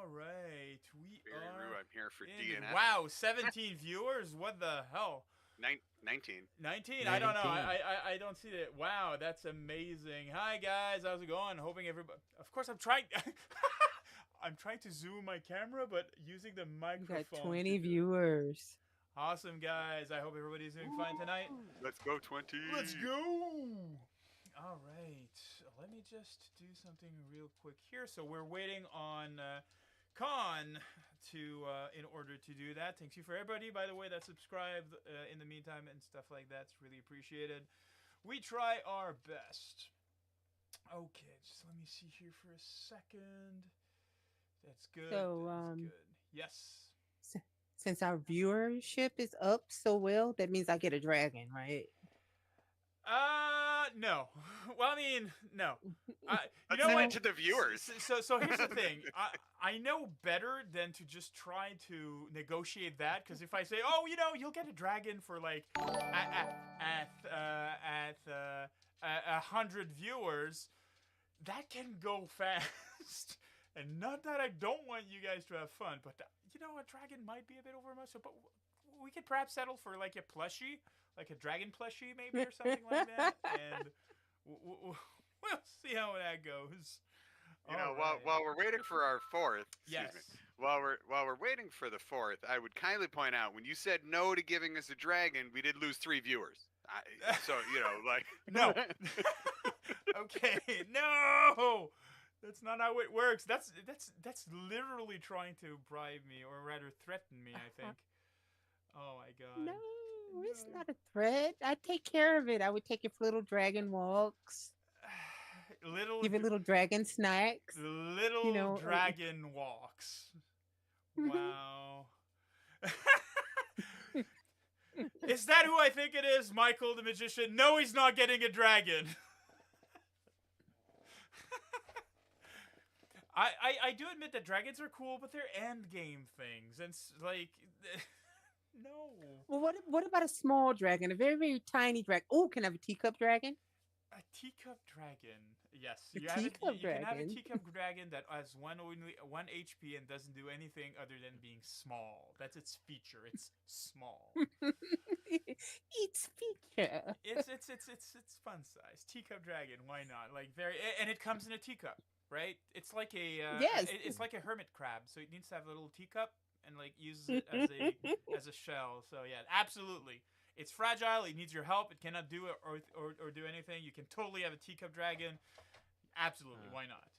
All right, we Roo, are I'm here for in. DNF. Wow, 17 viewers. What the hell? 19. 19? I don't know. 19. I don't see it. Wow, that's amazing. Hi guys, how's it going? Hoping everybody. Of course, I'm trying. I'm trying to zoom my camera, but using the We got microphone. 20 viewers. Awesome, guys. I hope everybody's doing fine tonight. Let's go 20. Let's go. All right. Let me just do something real quick here. So we're waiting on Khan to in order to do that. Thank you for everybody, by the way, that subscribed in the meantime and stuff like that. It's really appreciated. We try our best. Okay, just let me see here for a second. That's good. So, That's good. Yes. Since our viewership is up so well, that means I get a dragon, right? No. Well, I mean, no. You Let's know send what? it to the viewers. So here's the thing. I know better than to just try to negotiate that, because if I say, oh, you'll get a dragon for like at 100 viewers, that can go fast. And not that I don't want you guys to have fun, but a dragon might be a bit over much. So, but we could perhaps settle for like a plushie, like a dragon plushie, maybe, or something like that, and we'll see how that goes. While we're waiting for our fourth, excuse me. Yes. While we're waiting for the fourth, I would kindly point out when you said no to giving us a dragon, we did lose 3 viewers. So like No. Okay, no. That's not how it works. That's literally trying to bribe me, or rather threaten me, I think. Oh my god. No, it's not a threat. I take care of it. I would take it for little dragon walks. Give it little dragon snacks. Little dragon walks. Wow. Is that who I think it is, Michael the magician? No, he's not getting a dragon. I do admit that dragons are cool, but they're end game things, and like, no. Well, what about a small dragon? A very, very tiny dragon. Oh, can I have a teacup dragon? A teacup dragon. Yes, A you teacup can have a dragon. teacup dragon that has one HP and doesn't do anything other than being small. That's its feature. It's small. Its feature. It's fun size. Teacup dragon. Why not? Like and it comes in a teacup, right? It's like a Yes. It's like a hermit crab, so it needs to have a little teacup and like uses it as as a shell. So yeah, absolutely. It's fragile. It needs your help. It cannot do it or do anything. You can totally have a teacup dragon. Absolutely. Why not?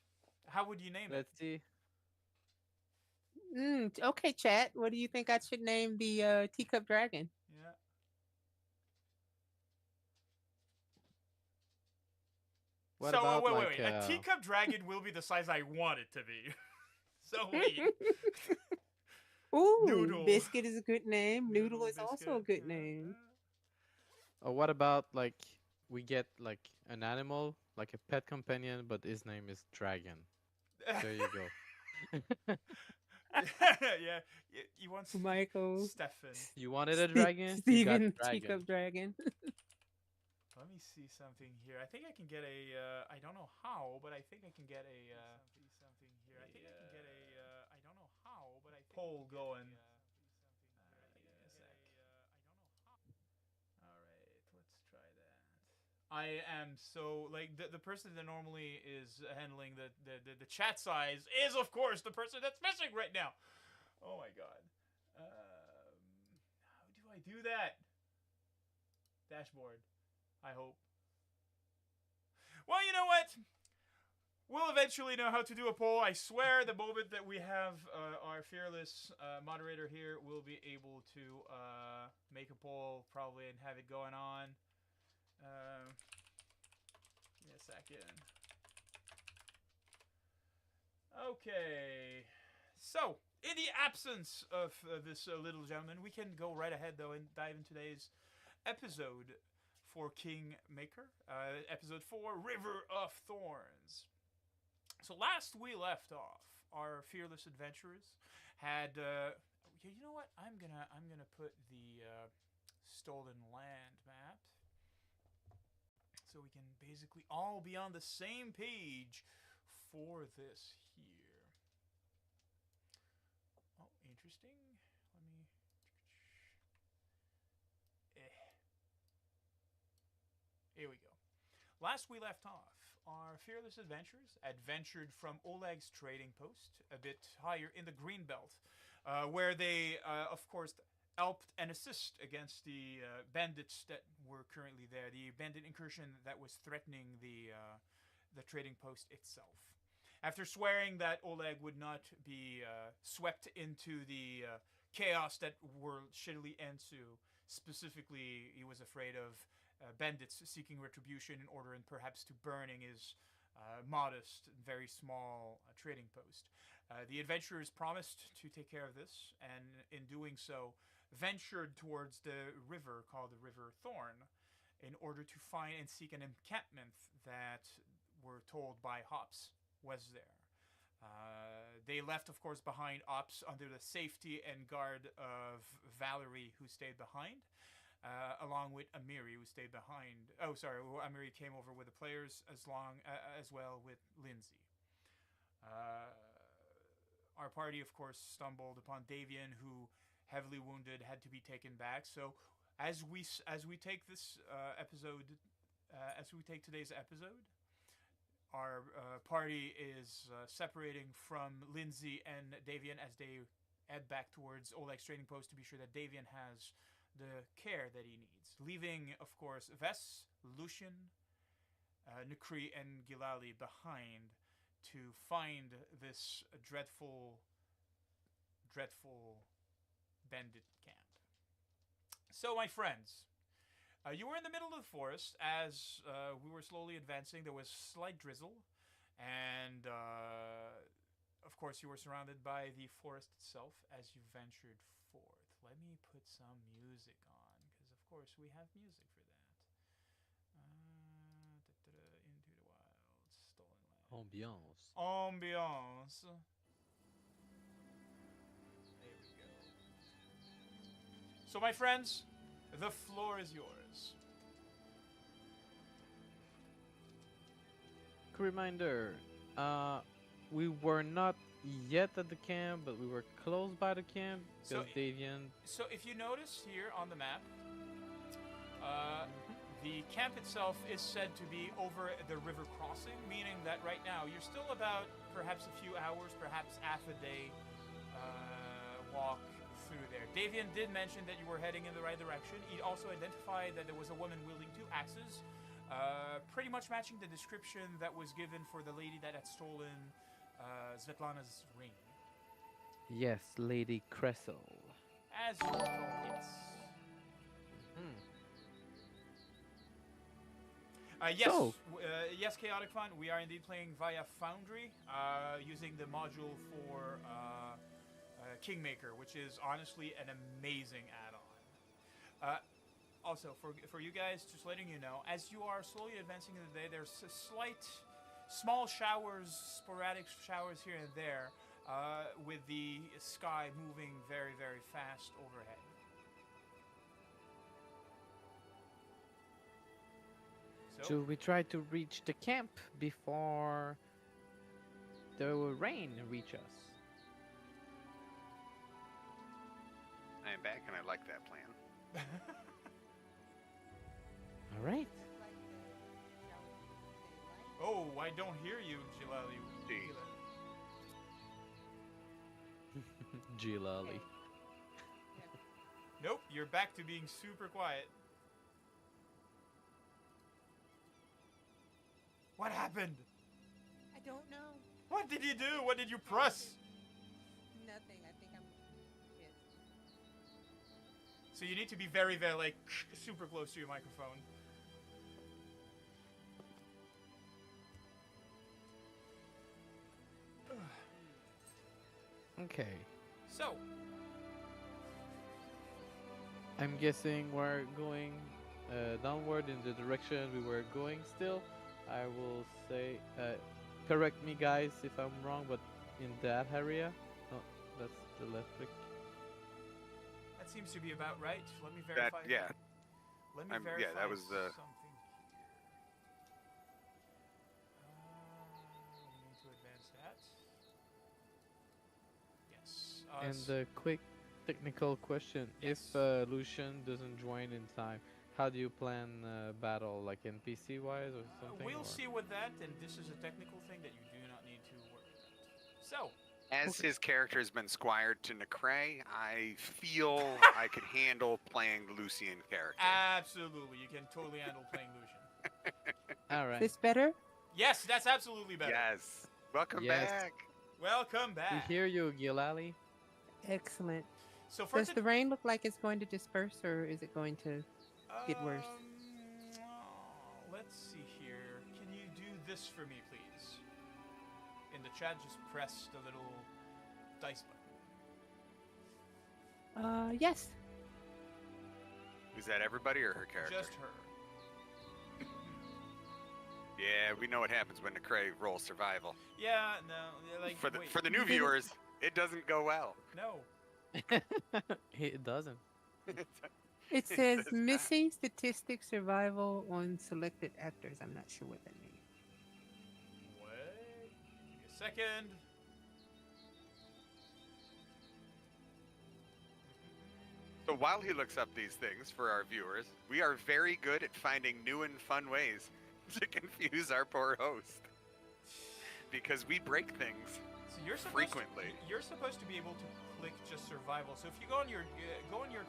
How would you name it? Let's see. Okay, chat. What do you think I should name the teacup dragon? Yeah. What So about wait. A teacup dragon will be the size I want it to be. So wait. Ooh, Noodle. Biscuit is a good name. Noodle is Biscuit, also a good yeah. name. Or what about like we get like an animal, like a pet companion, but his name is Dragon. There you go. Yeah, you want Michael. Stefan. You wanted a dragon? You got Steven, dragon. teacup dragon. Let me see something here. I think I can get a. I don't know how, but I think I can get a. Something here. I think I can get a. I don't know how, but I think poll going. Give me a sec. All right, let's try that. I am so like the person that normally is handling the chat size is of course the person that's missing right now. Oh my god. How do I do that? Dashboard. I hope. Well, you know what? We'll eventually know how to do a poll. I swear the moment that we have our fearless moderator here, we'll be able to make a poll probably and have it going on. Give me a second. Okay. So, in the absence of this little gentleman, we can go right ahead, though, and dive into today's episode for Kingmaker. Episode 4, River of Thorns. So last we left off, our fearless adventurers had. You know what? I'm gonna put the stolen land map, so we can basically all be on the same page for this here. Here we go. Last we left off, our fearless adventurers adventured from Oleg's trading post, a bit higher in the green belt, where they, of course, helped and assist against the bandits that were currently there, the bandit incursion that was threatening the trading post itself. After swearing that Oleg would not be swept into the chaos that will shittily ensue, specifically, he was afraid of bandits seeking retribution in order and perhaps to burning his modest, very small trading post. The adventurers promised to take care of this, and in doing so, ventured towards the river called the River Thorn in order to find and seek an encampment that were told by Hops was there. They left, of course, behind Ops under the safety and guard of Valerie, who stayed behind, along with Amiri, who stayed behind. Oh, sorry, Amiri came over with the players as well with Lindsay. Our party, of course, stumbled upon Davian, who, heavily wounded, had to be taken back. So, as we take this as we take today's episode, our party is separating from Lindsay and Davian as they head back towards Oleg's trading post to be sure that Davian has the care that he needs. Leaving, of course, Ves, Lucian, Nukri, and Gilali behind to find this dreadful bandit camp. So, my friends, you were in the middle of the forest as we were slowly advancing. There was slight drizzle, and of course, you were surrounded by the forest itself as you ventured forth. Let me put some music on, because of course we have music for that. Into the wilds, stolen land. Ambiance. Ambiance. There we go. So, my friends, the floor is yours. Reminder, we were not yet at the camp, but we were close by the camp So because Davian. So, if you notice here on the map, the camp itself is said to be over the river crossing, meaning that right now you're still about perhaps a few hours, perhaps half a day walk through there. Davian did mention that you were heading in the right direction. He also identified that there was a woman wielding two axes, pretty much matching the description that was given for the lady that had stolen Svetlana's ring. Yes, Lady Cressel. As you recall, yes. Yes, So- yes, Chaotic Fun. We are indeed playing via Foundry, using the module for Kingmaker, which is honestly an amazing add-on. Also, for you guys, just letting you know, as you are slowly advancing in the day, there's a small showers, sporadic showers here and there, with the sky moving very, very fast overhead. So, Should we try to reach the camp before the rain reach us? I am back, and I like that plan. All right. oh, I don't hear you, Gilali. Gee. Gilali. Nope, you're back to being super quiet. What happened? I don't know. What did you do? What did you press? Nothing. I think I'm pissed. So you need to be very, very, like, super close to your microphone. Okay. So, I'm guessing we're going downward in the direction we were going still. I will say, correct me guys if I'm wrong, but in that area? No, that's the left click. that seems to be about right. Let me That verify. yeah. Let me I'm- verify yeah, that was, something here. We need to advance that. Yes. And a quick technical question: Yes. if Lucian doesn't join in time, How do you plan battle, like NPC wise or something? We'll or? see with that, and this is a technical thing that you do not need to worry about. So, As his character has been squired to Necray, I feel I could handle playing the Lucian character. absolutely, you can totally handle playing Lucian. All Is right. this better? Yes, that's absolutely better. Yes. Welcome Yes. back. Welcome We back. hear you, Gilali. Excellent. So for Does the rain look like it's going to disperse, or is it going to get worse? Let's see here. Can you do this for me, please? In the chat, just press the little dice button. Yes. Is that everybody or her character? Just her. Yeah, we know what happens when Necray rolls survival. Yeah, no, like For the wait, for the new You didn't- viewers, it doesn't go well. no. It doesn't. It says does not. missing statistic survival on selected actors. I'm not sure what that means. Wait, give me a second. So while he looks up these things for our viewers, we are very good at finding new and fun ways to confuse our poor host. Because we break things. So you're supposed Frequently. you're supposed to be able to click just survival. So if you go on your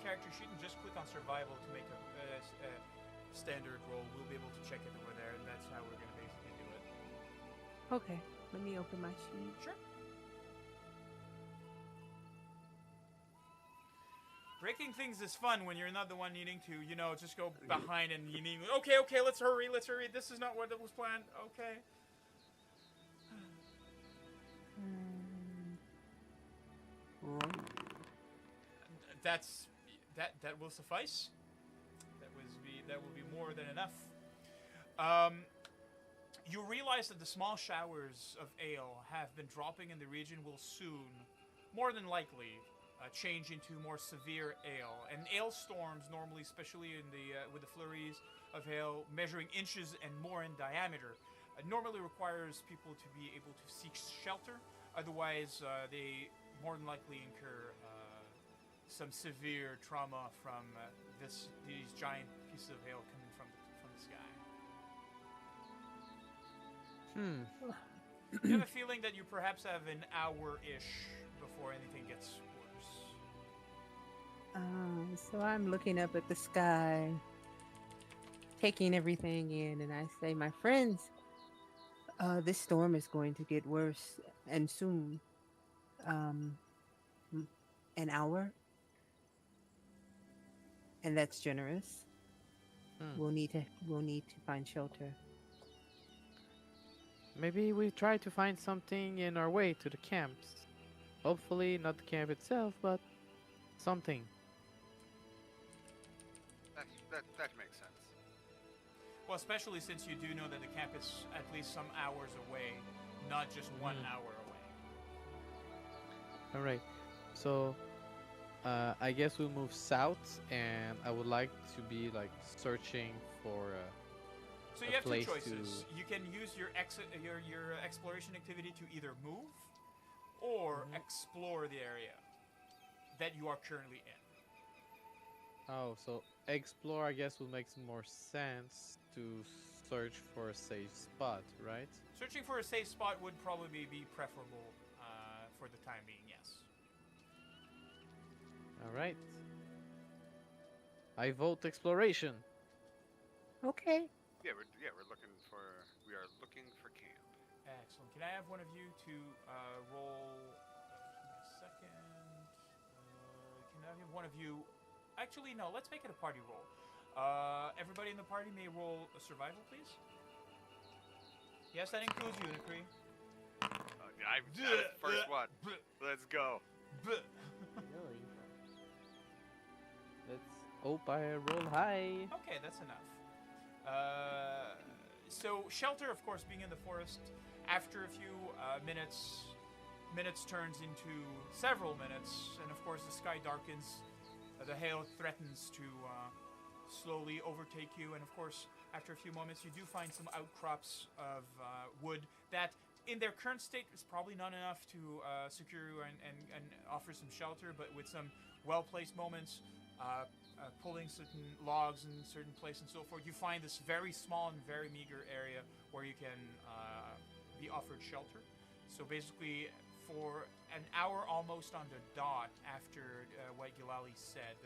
character sheet and just click on survival to make a standard roll, we'll be able to check it over there, and that's how we're gonna basically do it. Okay. Let me open my sheet. Sure. Breaking things is fun when you're not the one needing to, just go behind and you need. Okay, let's hurry. This is not what was planned. Okay. That will suffice. That will be more than enough. You realize that the small showers of ale have been dropping in the region will soon, more than likely, change into more severe ale. And ale storms normally, especially in with the flurries of hail measuring inches and more in diameter, normally requires people to be able to seek shelter. Otherwise, they more than likely incur some severe trauma from these giant pieces of hail coming from the sky. You have a feeling that you perhaps have an hour-ish before anything gets worse. So I'm looking up at the sky, taking everything in, and I say, my friends, this storm is going to get worse, and soon. An hour? And that's generous. We'll need to find shelter. Maybe we try to find something in our way to the camps. Hopefully not the camp itself, but something. That makes sense. Well, especially since you do know that the camp is at least some hours away, not just 1 hour away. All right. So, I guess we'll move south, and I would like to be like searching for. So a you have two place choices. You can use your exploration activity to either move or explore the area that you are currently in. Oh, so explore, I guess, will make some more sense to search for a safe spot, right? Searching for a safe spot would probably be preferable for the time being, yes. All right. I vote exploration. Okay. Yeah, we are looking for camp. Excellent. Can I have one of you to roll? Give me a second. Can I have one of you? Actually, no. Let's make it a party roll. Everybody in the party may roll a survival, please. Yes, that includes you, Nikri. I'm the first one. Let's go. Really? Let's hope I roll high. Okay, that's enough. So shelter, of course, being in the forest, after a few minutes turns into several minutes, and of course the sky darkens. The hail threatens to slowly overtake you, and of course, after a few moments, you do find some outcrops of wood that, in their current state, is probably not enough to secure you and offer some shelter, but with some well-placed moments, pulling certain logs in certain place and so forth, you find this very small and very meager area where you can be offered shelter. So basically, for an hour almost on the dot after what Gilali said,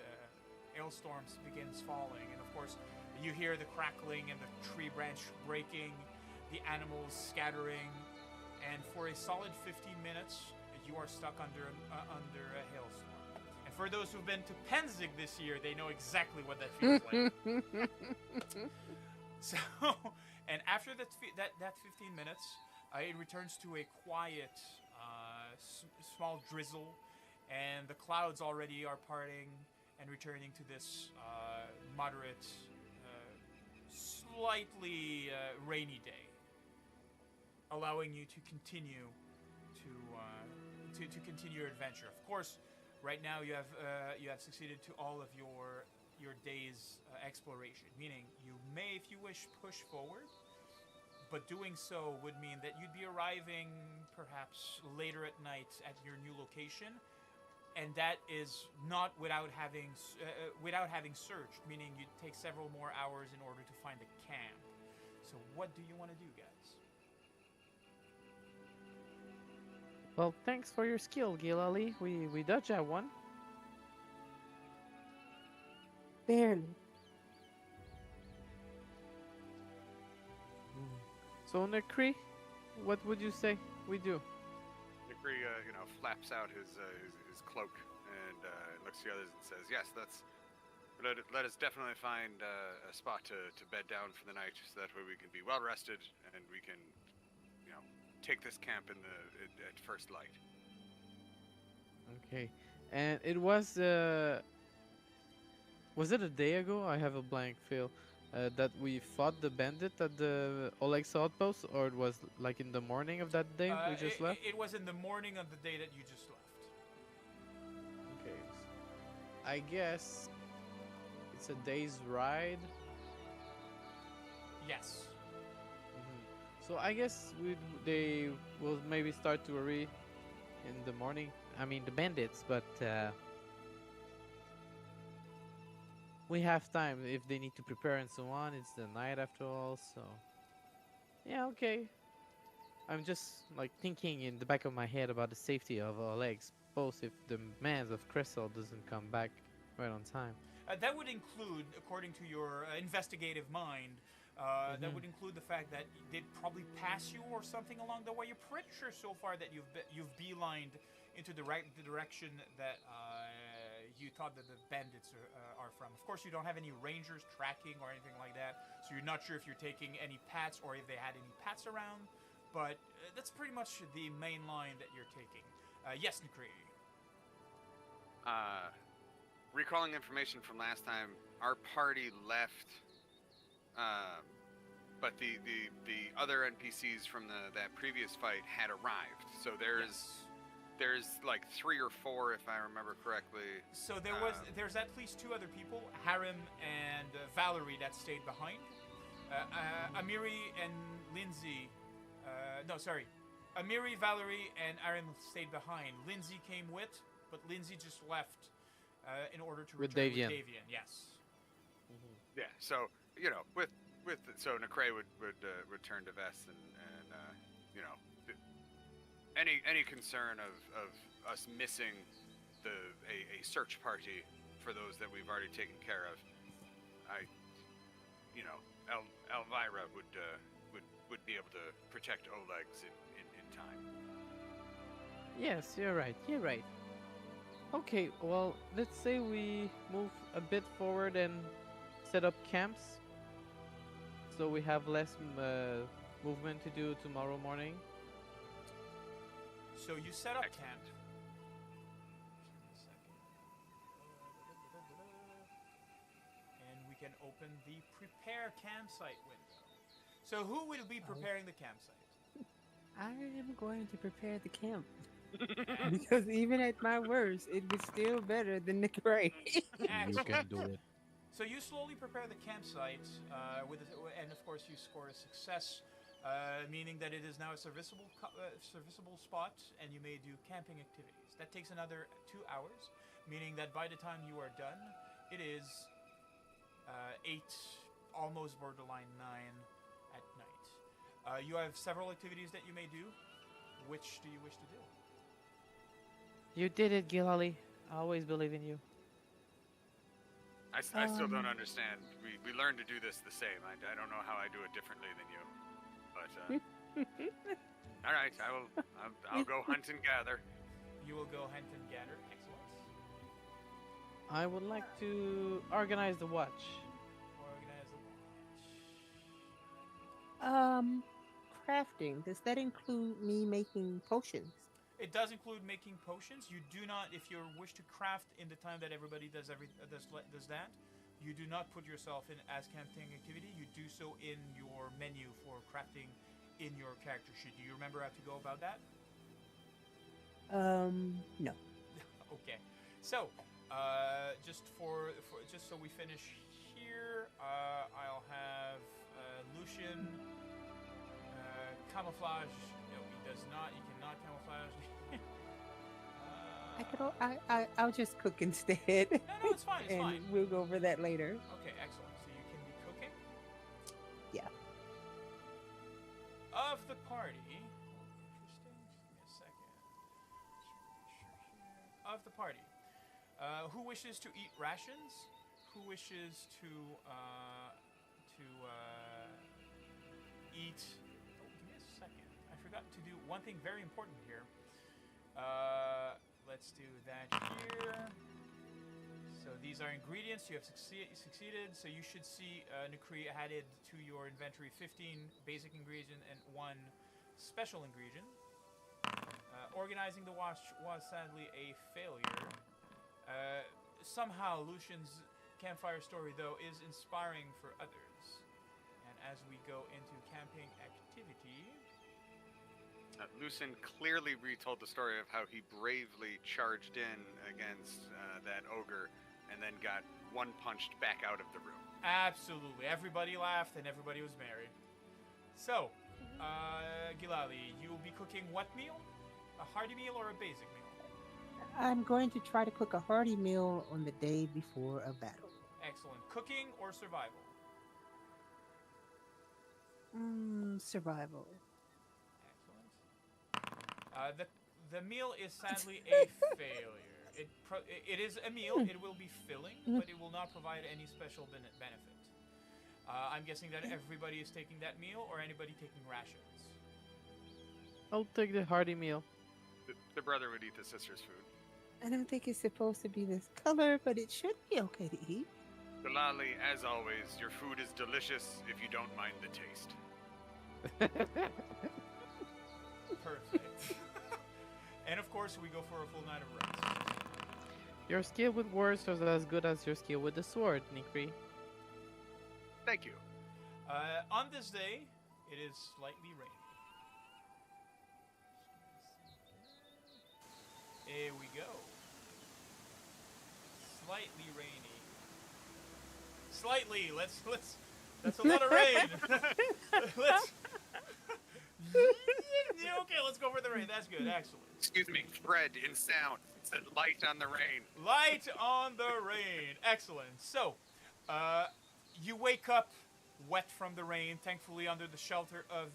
hailstorms begins falling, and of course you hear the crackling and the tree branch breaking, the animals scattering, and for a solid 15 minutes you are stuck under a hailstorm. And for those who've been to Penzig this year, they know exactly what that feels like. So, and after that 15 minutes, it returns to a quiet, small drizzle, and the clouds already are parting and returning to this moderate, slightly rainy day, allowing you to continue to continue your adventure. Of course, right now you have succeeded to all of your day's exploration, meaning you may, if you wish, push forward. But doing so would mean that you'd be arriving perhaps later at night at your new location, and that is not without having searched, meaning you'd take several more hours in order to find a camp. So what do you want to do, guys? Well, thanks for your skill, Gilali. We dodged that one. Barely. So, Nekri, what would you say we do? Nikri, flaps out his cloak and looks to the others and says, "Yes, let us definitely find a spot to bed down for the night, so that way we can be well rested and we can, take this camp at first light." Okay, and it was it a day ago? I have a blank feel. That we fought the bandit at the Oleg's outpost, or it was like in the morning of that day we just left? It was in the morning of the day that you just left. Okay, I guess it's a day's ride. Yes. So I guess they will maybe start to worry in the morning. I mean the bandits, but we have time if they need to prepare and so on. It's the night after all, so yeah, okay. I'm just like thinking in the back of my head about the safety of our legs, both if the man of Crystal doesn't come back right on time. That would include, according to your investigative mind, that would include the fact that they'd probably pass you or something along the way. You're pretty sure so far that you've beelined into the direction that you thought that the bandits are from. Of course, you don't have any rangers tracking or anything like that, so you're not sure if you're taking any pats or if they had any pats around. But that's pretty much the main line that you're taking. Yes, Nikri. Recalling information from last time, our party left, but the other NPCs from that previous fight had arrived. So there's like 3 or 4, if I remember correctly. So there's at least 2 other people, Harim and Valerie, that stayed behind. Amiri and Lindsay. Amiri, Valerie, and Aaron stayed behind. Lindsay came with, but Lindsay just left in order to With return Davian. with Davian. Yes. Yeah. So so Necray would turn to Vess and any concern of us missing a search party for those that we've already taken care of. Elvira would be able to protect Oleg's in time. Yes, you're right. Okay, well, let's say we move a bit forward and set up camps, so we have less movement to do tomorrow morning. So you set up Excellent. camp. And we can open the prepare campsite window. So who will be preparing the campsite? I am going to prepare the camp. Because even at my worst, it was still better than Nick Ray. You can do it. So you slowly prepare the campsite, and of course you score a success, meaning that it is now a serviceable spot, and you may do camping activities. That takes another 2 hours, meaning that by the time you are done, It is 8, almost borderline 9 at night. You have several activities that you may do. Which do you wish to do? You did it, Gilali. I always believe in you. I still don't Um. understand. We learned to do this the same. I don't know how I do it differently than you. But all right, I'll go hunt and gather. You will go hunt and gather. Excellent. I would like to organize the watch. Organize the watch. Crafting. Does that include me making potions? It does include making potions. You do not, if you wish to craft in the time that everybody does does that, you do not put yourself in as camping activity. You do so in your menu for crafting in your character sheet. Do you remember how to go about that? No. Okay. So, just so we finish here, I'll have Lucian camouflage. No, he does not. He cannot camouflage. I'll just cook instead. No, it's fine. It's and fine. we'll go over that later. Okay, excellent. So you can be cooking. Yeah. Of the party. Interesting. Just give me a second. Of the party. Who wishes to eat rations? Who wishes to eat? Oh, give me a second. I forgot to do one thing very important here. Let's do that here. So these are ingredients. You have succeeded. So you should see Nukri added to your inventory 15 basic ingredient and 1 special ingredient. Organizing the watch was sadly a failure. Somehow Lucian's campfire story, though, is inspiring for others. And as we go into camping activity... Lucen clearly retold the story of how he bravely charged in against that ogre and then got one-punched back out of the room. Absolutely. Everybody laughed and everybody was merry. So, Gilali, you will be cooking what meal? A hearty meal or a basic meal? I'm going to try to cook a hearty meal on the day before a battle. Excellent. Cooking or survival? Survival. Excellent. The meal is sadly a failure. It is a meal. It will be filling, but it will not provide any special benefit. I'm guessing that everybody is taking that meal, or anybody taking rations. I'll take the hearty meal. The brother would eat the sister's food. I don't think it's supposed to be this color, but it should be okay to eat. Galali, as always, your food is delicious if you don't mind the taste. Perfect. And of course, we go for a full night of rest. Your skill with words is as good as your skill with the sword, Nikri. Thank you. On this day, it is slightly rainy. Here we go. Slightly rainy. Slightly. Let's. That's a lot of rain. Let's. Yeah, okay, let's go for the rain. That's good. Excellent. Excuse me, Fred in sound. It said light on the rain. Light on the rain. Excellent. So, you wake up wet from the rain, thankfully under the shelter of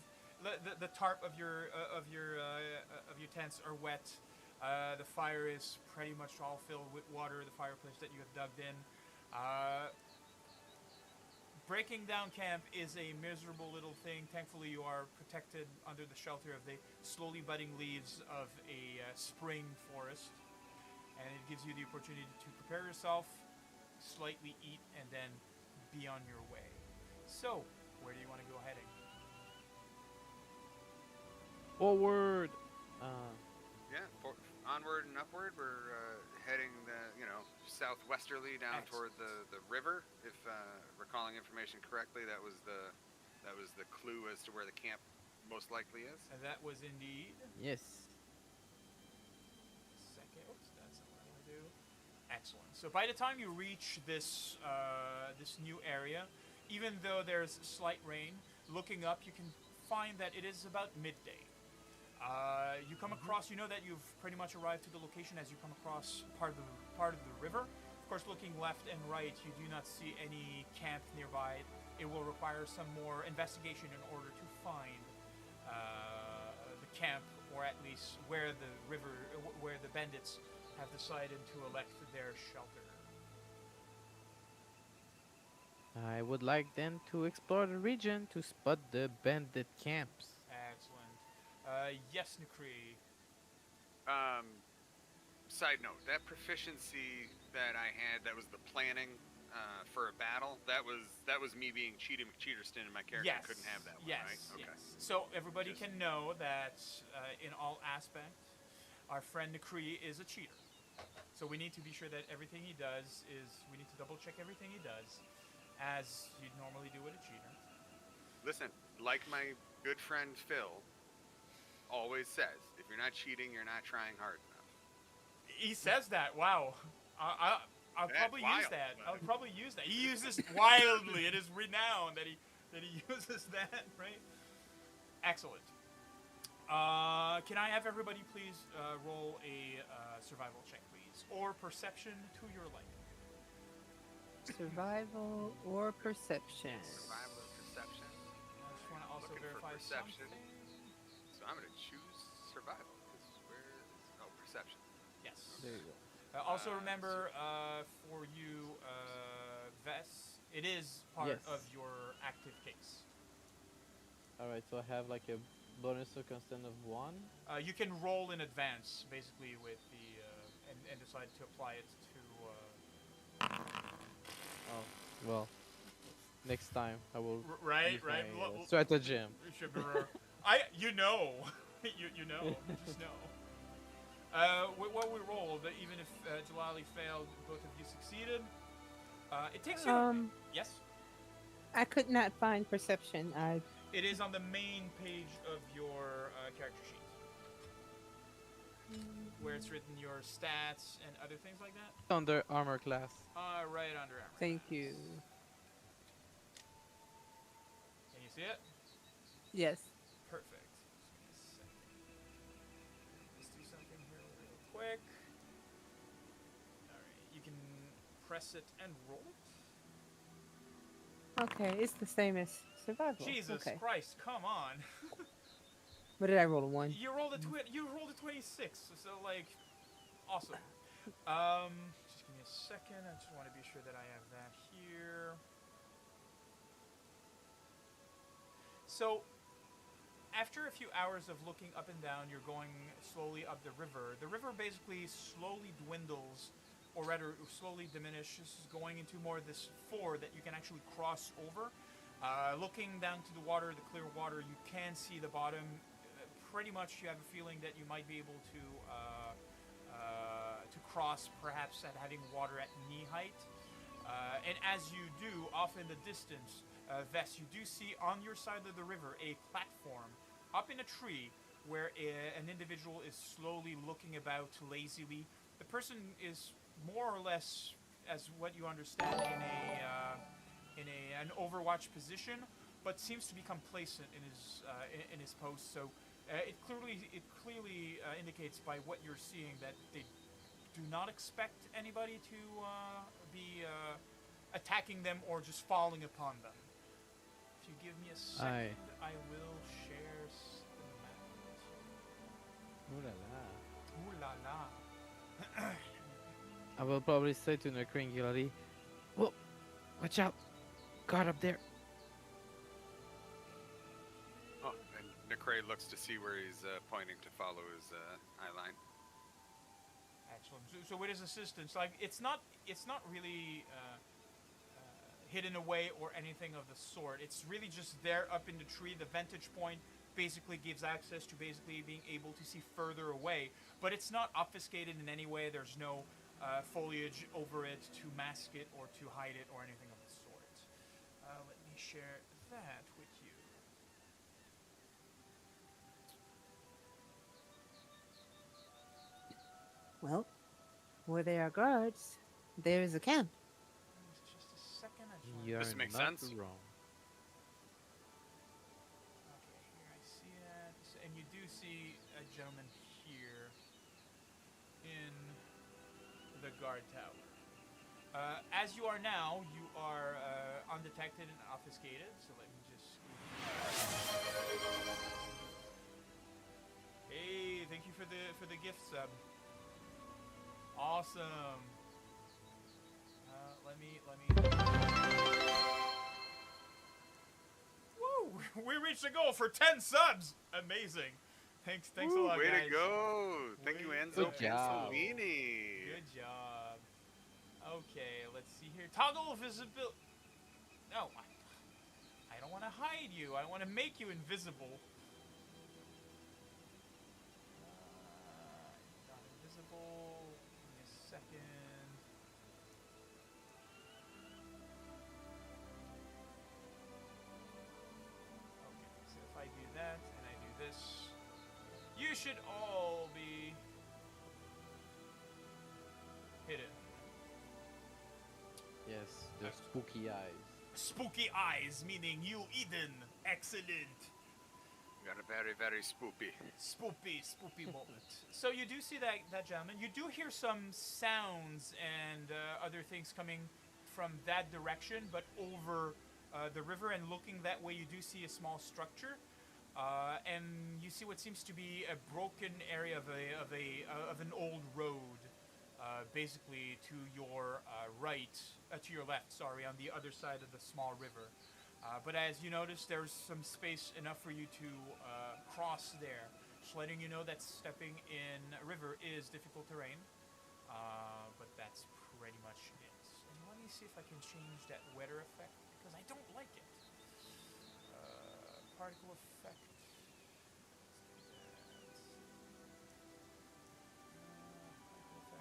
the tarp of your tents are wet. The fire is pretty much all filled with water. The fireplace that you have dug in. Breaking down camp is a miserable little thing. Thankfully, you are protected under the shelter of the slowly budding leaves of a spring forest, and it gives you the opportunity to prepare yourself, slightly eat, and then be on your way. So, where do you want to go heading? Forward. Yeah, onward and upward. We're heading, southwesterly down toward the river. If recalling information correctly, that was the clue as to where the camp most likely is. And that was indeed. Yes. Second. Oops, that's not what I want to do. Excellent. So by the time you reach this this new area, even though there's slight rain, looking up you can find that it is about midday. You come across. You know that you've pretty much arrived to the location as you come across part of the river. Of course, looking left and right, you do not see any camp nearby. It will require some more investigation in order to find the camp, or at least where the river, where the bandits have decided to elect their shelter. I would like then to explore the region to spot the bandit camps. Excellent. Yes, Nukri. Um, Side note: that proficiency that I had, that was the planning for a battle. That was me being Cheetah McCheaterston, and my character Yes. couldn't have that one, Yes. right? Okay. Yes. So everybody Just- can know that in all aspects, our friend Nukri is a cheater. So we need to be sure that everything he does is. We need to double check everything he does, as you'd normally do with a cheater. Listen, like my good friend Phil always says, if you're not cheating, you're not trying hard enough. He says that. Wow. I'll That's probably use wild, that. man. I'll probably use that. He uses wildly. It is renowned that he uses that. Right. Excellent. Can I have everybody please roll a survival check, please, or perception to your liking? Survival or perception? Survival or perception? I just want to also Looking for verify perception. something. So I'm going to choose survival. 'Cause where is... Oh, perception. Yes. There you go. Also remember, for you, Vess, it is part Yes. of your active case. Alright, so I have like a bonus or constant of 1. You can roll in advance, basically, with the and decide to apply it to. Oh, well. Next time I will Right, use right. my stratagem. You know, you know, you just know. What we rolled, even if Jalali failed, both of you succeeded. It takes you. Yes. I could not find perception. It is on the main page of your character sheet, where it's written your stats and other things like that. Under armor class. Right under armor. Thank you. Can you see it? Yes. Perfect. Just give me a second. Let's do something here real quick. Alright, you can press it and roll it. Okay, it's the same as survival. Jesus Okay. Christ, come on. What did I roll? A 1? You rolled a 26, so like awesome. Just give me a second. I just want to be sure that I have that here. So after a few hours of looking up and down, you're going slowly up the river. The river basically slowly dwindles, or rather slowly diminishes, going into more of this ford that you can actually cross over. Looking down to the water, the clear water, you can see the bottom. Pretty much, you have a feeling that you might be able to cross, perhaps at having water at knee height. And as you do, off in the distance, Vess, you do see on your side of the river a platform up in a tree where an individual is slowly looking about lazily. The person is more or less, as what you understand, in an overwatch position, but seems to be complacent in his post. So it clearly indicates by what you're seeing that they do not expect anybody to be attacking them or just falling upon them. If you give me a second, I will share the map. Ooh la la. Ooh la la. I will probably say to Nakringilari, "Whoa, watch out! Guard up there." Oh, and Necray looks to see where he's pointing to follow his eye line. Excellent. So with his assistance, like it's not really hidden away or anything of the sort. It's really just there up in the tree. The vantage point basically gives access to basically being able to see further away, but it's not obfuscated in any way. There's no foliage over it to mask it or to hide it or anything of the sort. Let me share that with you. Well, where there are guards, there is a camp. Just a second. I just wanna- You're This makes not sense. wrong. Okay, here I see that. And you do see a gentleman here in the guard tower. As you are now, you are undetected and obfuscated. So let me just. Hey, thank you for the gift sub. Awesome. Let me. Woo! We reached the goal for 10 subs. Amazing. Thanks a lot, Way guys. to go! Thank you, Enzo Good job. Panzolini. Good job. Okay, let's see here. Toggle visibility. No, I don't want to hide you. I want to make you invisible. Not invisible. Give me a second. Okay, so if I do that and I do this, you should all be hidden. Yes, the spooky eyes. Spooky eyes, meaning you, Eden. Excellent. Got a very, very spoopy. Spoopy moment. So you do see that gentleman. You do hear some sounds and other things coming from that direction, but over the river and looking that way, you do see a small structure, and you see what seems to be a broken area of an old road, basically to your right, to your left. Sorry, on the other side of the small river. But as you notice, there's some space enough for you to cross there. Just letting you know that stepping in a river is difficult terrain, but that's pretty much it. And let me see if I can change that weather effect, because I don't like it. Particle effect.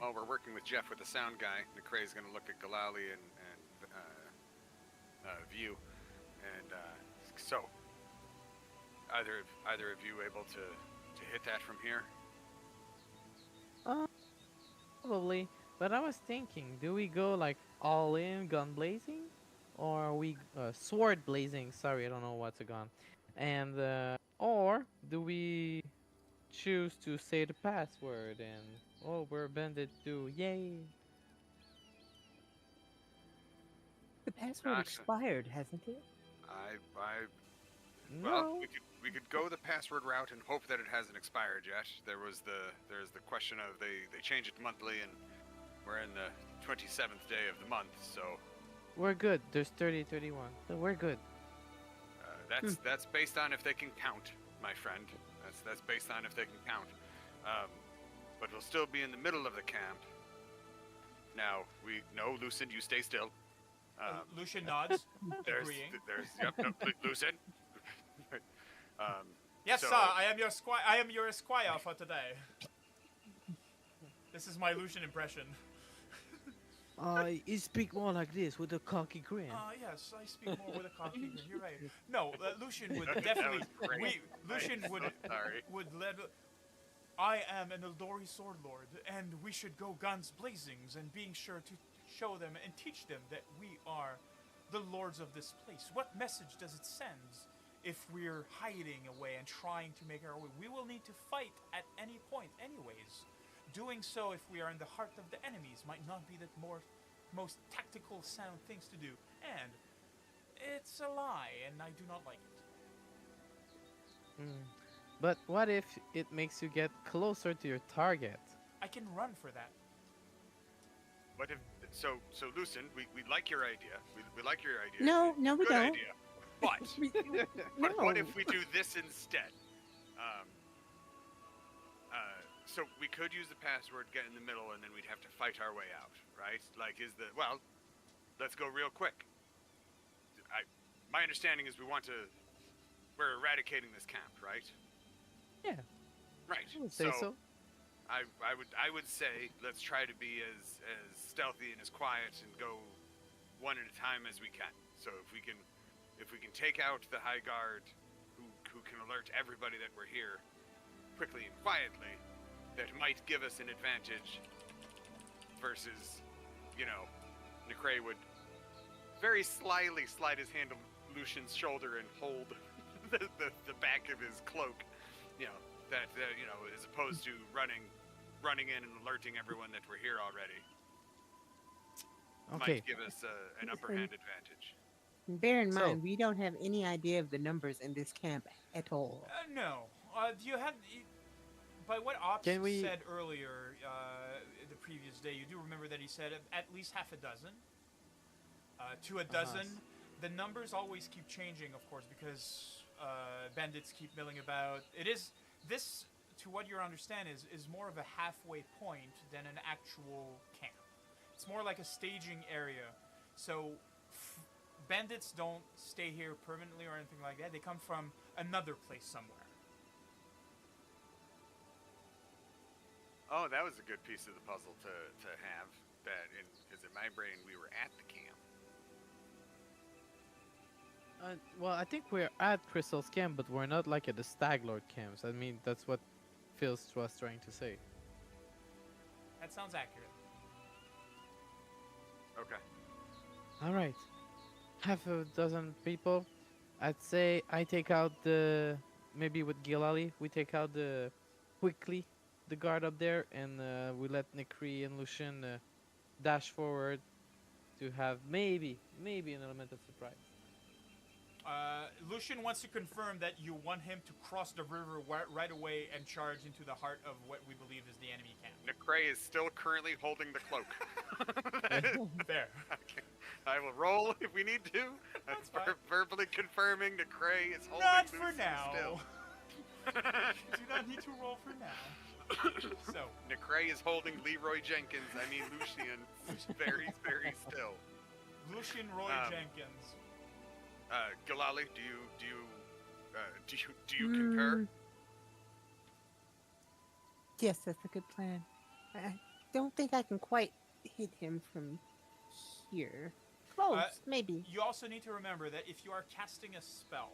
Well, we're working with Jeff with the sound guy. McCrae's going to look at Galali and View. And so, either of you able to hit that from here? Probably. But I was thinking, do we go like all in, gun blazing, or we sword blazing? Sorry, I don't know what's a gun. And or do we choose to say the password and oh, we're banded too? Yay! The password Gotcha. expired, hasn't it? Well, No. we could go the password route and hope that it hasn't expired yet. There's the question of they change it monthly, and we're in the 27th day of the month, so We're good. There's 30, 31. So we're good. that's based on if they can count, my friend. That's based on if they can count. But we'll still be in the middle of the camp. Now Lucid, you stay still. Lucian nods, There's agreeing. Lucid. Yes, so- sir. I am your esquire for today. This is my Lucian impression. You speak more like this with a cocky grin. Yes, I speak more with a cocky grin. You're right. No, Lucian would That definitely. was great. Lucian I'm would so sorry. would let. I am an Eldori sword lord, and we should go guns blazings and being sure to show them and teach them that we are the lords of this place. What message does it send if we're hiding away and trying to make our way? We will need to fight at any point, anyways. Doing so, if we are in the heart of the enemies, might not be the most tactical sound things to do. And it's a lie, and I do not like it. But what if it makes you get closer to your target? I can run for that. What if so Lucid, we like your idea. We like your idea. No, we Good don't. idea. But No. what if we do this instead? So we could use the password, get in the middle, and then we'd have to fight our way out, right? Like, let's go real quick. My understanding is we're eradicating this camp, right? Yeah, Right. I would say so. I would say let's try to be as stealthy and as quiet and go one at a time as we can. So if we can take out the high guard who can alert everybody that we're here quickly and quietly, that might give us an advantage versus, Necray would very slyly slide his hand on Lucian's shoulder and hold the back of his cloak, as opposed to running in and alerting everyone that we're here already. Okay. might give us an upper Listen, hand advantage. bear in So, mind, we don't have any idea of the numbers in this camp at all. No. Do you have? By what Ops can we? said earlier, the previous day, you do remember that he said at least half a dozen to a Uh-huh. dozen. The numbers always keep changing, of course, because bandits keep milling about. It is this, to what you understand, is more of a halfway point than an actual camp. It's more like a staging area. So bandits don't stay here permanently or anything like that. They come from another place somewhere. Oh, that was a good piece of the puzzle to have. That because in my brain we were at the camp. Well, I think we're at Crystal's camp, but we're not like at the Stag Lord camps. I mean, that's what Phil was trying to say. That sounds accurate. Okay. All right, half a dozen people. I'd say I take out the maybe with Gilali we take out the quickly the guard up there, and we let Nikri and Lucian dash forward to have maybe an element of surprise. Lucian wants to confirm that you want him to cross the river right away and charge into the heart of what we believe is the enemy camp. Necray is still currently holding the cloak. There. Okay. I will roll if we need to. That's fine. Verbally confirming Necray is holding Not for Lucian now. still. You do not need to roll for now. So, Necray is holding Leroy Jenkins. I mean Lucian. Very, very still. Lucian Roy Um, Jenkins. Galali, do you concur? Mm, yes, that's a good plan. I don't think I can quite hit him from here. Close, maybe. You also need to remember that if you are casting a spell,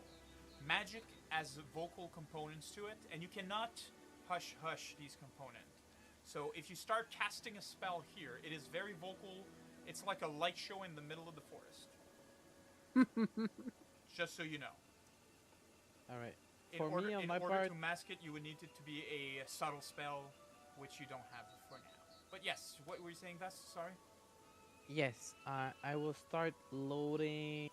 magic has vocal components to it, and you cannot hush these components. So if you start casting a spell here, it is very vocal. It's like a light show in the middle of the forest. Just so you know. All right. In For order, me, on in my order part, to mask it, you would need it to be a subtle spell, which you don't have for now. But yes, what were you saying, Gus? Sorry? yes, I will start loading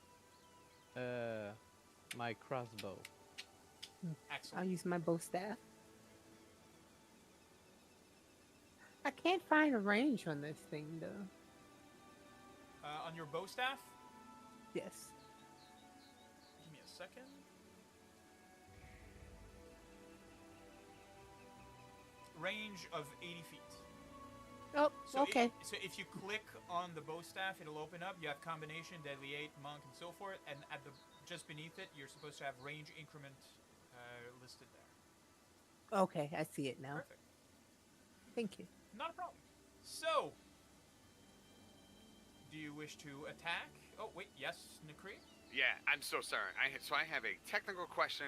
my crossbow. I'll Excellent. use my bow staff. I can't find a range on this thing, though. On your bow staff, Yes. give me a second. Range of 80 feet. Oh, So okay. so if you click on the bow staff, it'll open up. You have combination, deadly 8, monk, and so forth. And at the just beneath it, you're supposed to have range increment listed there. Okay, I see it now. Perfect. Thank you. Not a problem. So, do you wish to attack? Oh wait, yes, Nikri. Yeah, I'm so sorry. I have a technical question,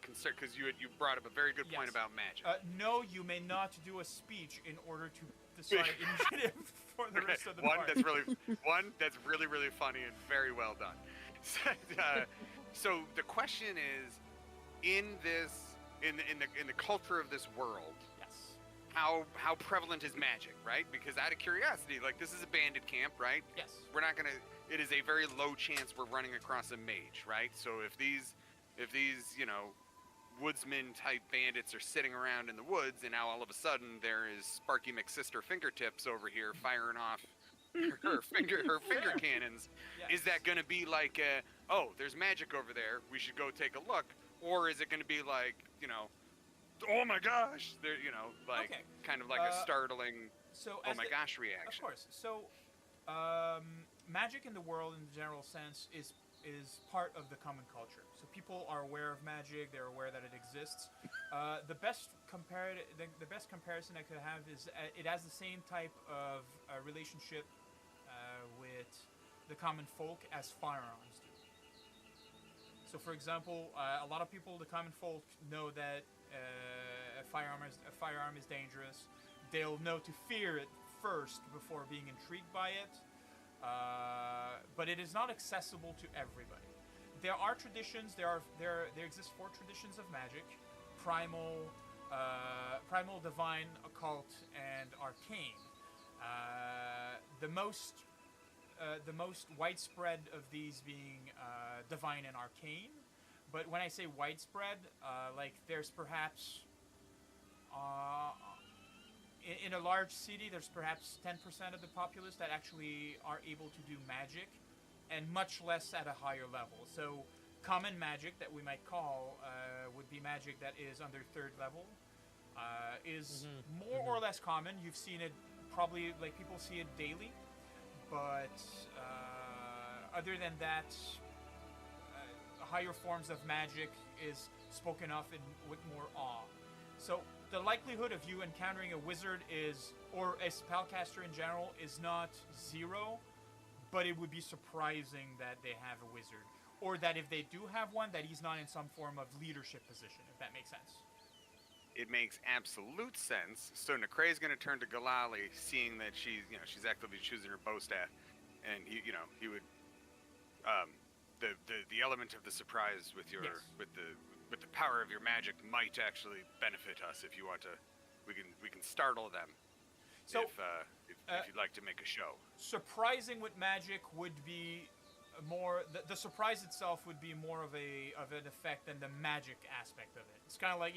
concern, because you brought up a very good point Yes. about magic. No, you may not do a speech in order to decide initiative for the rest of the one party. that's really really funny and very well done. So the question is, in the culture of this world, Yes. how prevalent is magic, right? Because out of curiosity, like this is a bandit camp, right? Yes. We're not gonna. It is a very low chance we're running across a mage, right? So if these woodsman type bandits are sitting around in the woods, and now all of a sudden there is Sparky McSister fingertips over here firing off her finger cannons, Yes. is that gonna be like, oh, there's magic over there, we should go take a look, or is it gonna be like, oh my gosh, there, Okay. kind of like a startling, So oh as my the- gosh Of reaction? course. So, magic in the world, in the general sense, is part of the common culture. So people are aware of magic. They're aware that it exists. The best comparison I could have is it has the same type of relationship with the common folk as firearms do. So, for example, a lot of people, the common folk, know that a firearm is dangerous. They'll know to fear it first before being intrigued by it. But it is not accessible to everybody. There are traditions. There exist 4 traditions of magic: primal, divine, occult, and arcane. The most the most widespread of these being divine and arcane. But when I say widespread, like there's perhaps in a large city, there's perhaps 10% of the populace that actually are able to do magic, and much less at a higher level. So, common magic that we might call would be magic that is under third level, is more or less common. You've seen it probably, like people see it daily, but other than that, higher forms of magic is spoken of with more awe. So the likelihood of you encountering a wizard or a spellcaster in general, is not zero, but it would be surprising that they have a wizard, or that if they do have one, that he's not in some form of leadership position. If that makes sense. It makes absolute sense. So Necre's going to turn to Galali, seeing that she's actively choosing her bow staff, and he would, the element of the surprise with your Yes. with the power of your magic might actually benefit us if you want to. We can startle them. So, if you'd like to make a show. Surprising with magic would be more the surprise itself would be more of an effect than the magic aspect of it. It's kind of like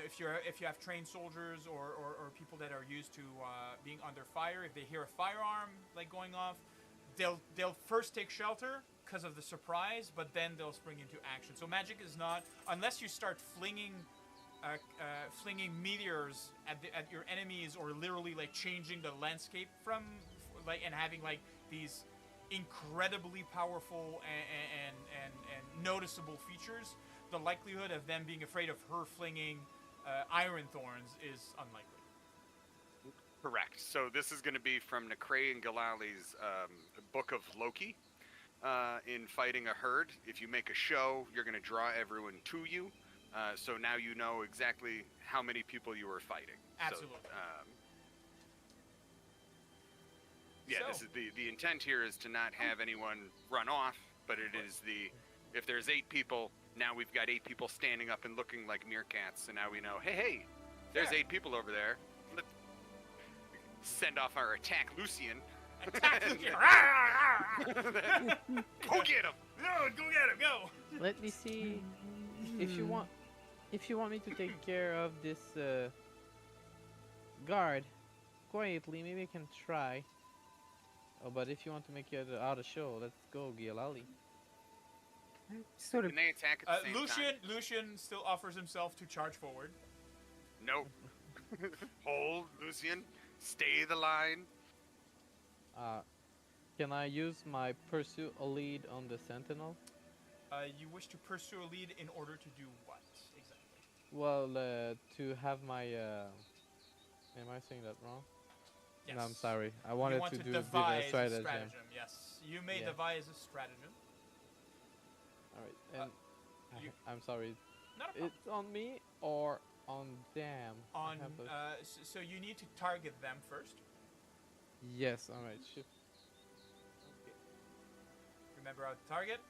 if you have trained soldiers or people that are used to being under fire, if they hear a firearm like going off, they'll first take shelter because of the surprise, but then they'll spring into action. So magic is not, unless you start flinging meteors at your enemies, or literally like changing the landscape and having like these incredibly powerful and noticeable features, the likelihood of them being afraid of her flinging iron thorns is unlikely. Correct. So this is going to be from Necre and Galali's Book of Loki. In fighting a herd, if you make a show, you're going to draw everyone to you. So now you know exactly how many people you are fighting. Absolutely. So, this is the intent here is to not have anyone run off, but it is if there's 8 people, now we've got 8 people standing up and looking like meerkats, so now we know, hey, there's 8 people over there. Let's send off our attack Lucian. Attack Lucian! Go get him! No, go get him, go! Let me see. If you want me to take care of this guard quietly, maybe I can try. Oh, but if you want to make it out of show, let's go, Gialali. Sort of. Can they attack at the same time? Lucian still offers himself to charge forward. Nope. Hold, Lucian. Stay the line. Can I use my pursue a lead on the sentinel? You wish to pursue a lead in order to do what exactly? Well, to have my. Am I saying that wrong? Yes. No, I'm sorry. I You wanted want to do devise a a stratagem. Yes, you may Yeah. devise a stratagem. All right, and you- I'm sorry. Not a problem. It's on me or on them? I On have a- so you need to target them first. Yes. All right. Shift. Remember how to target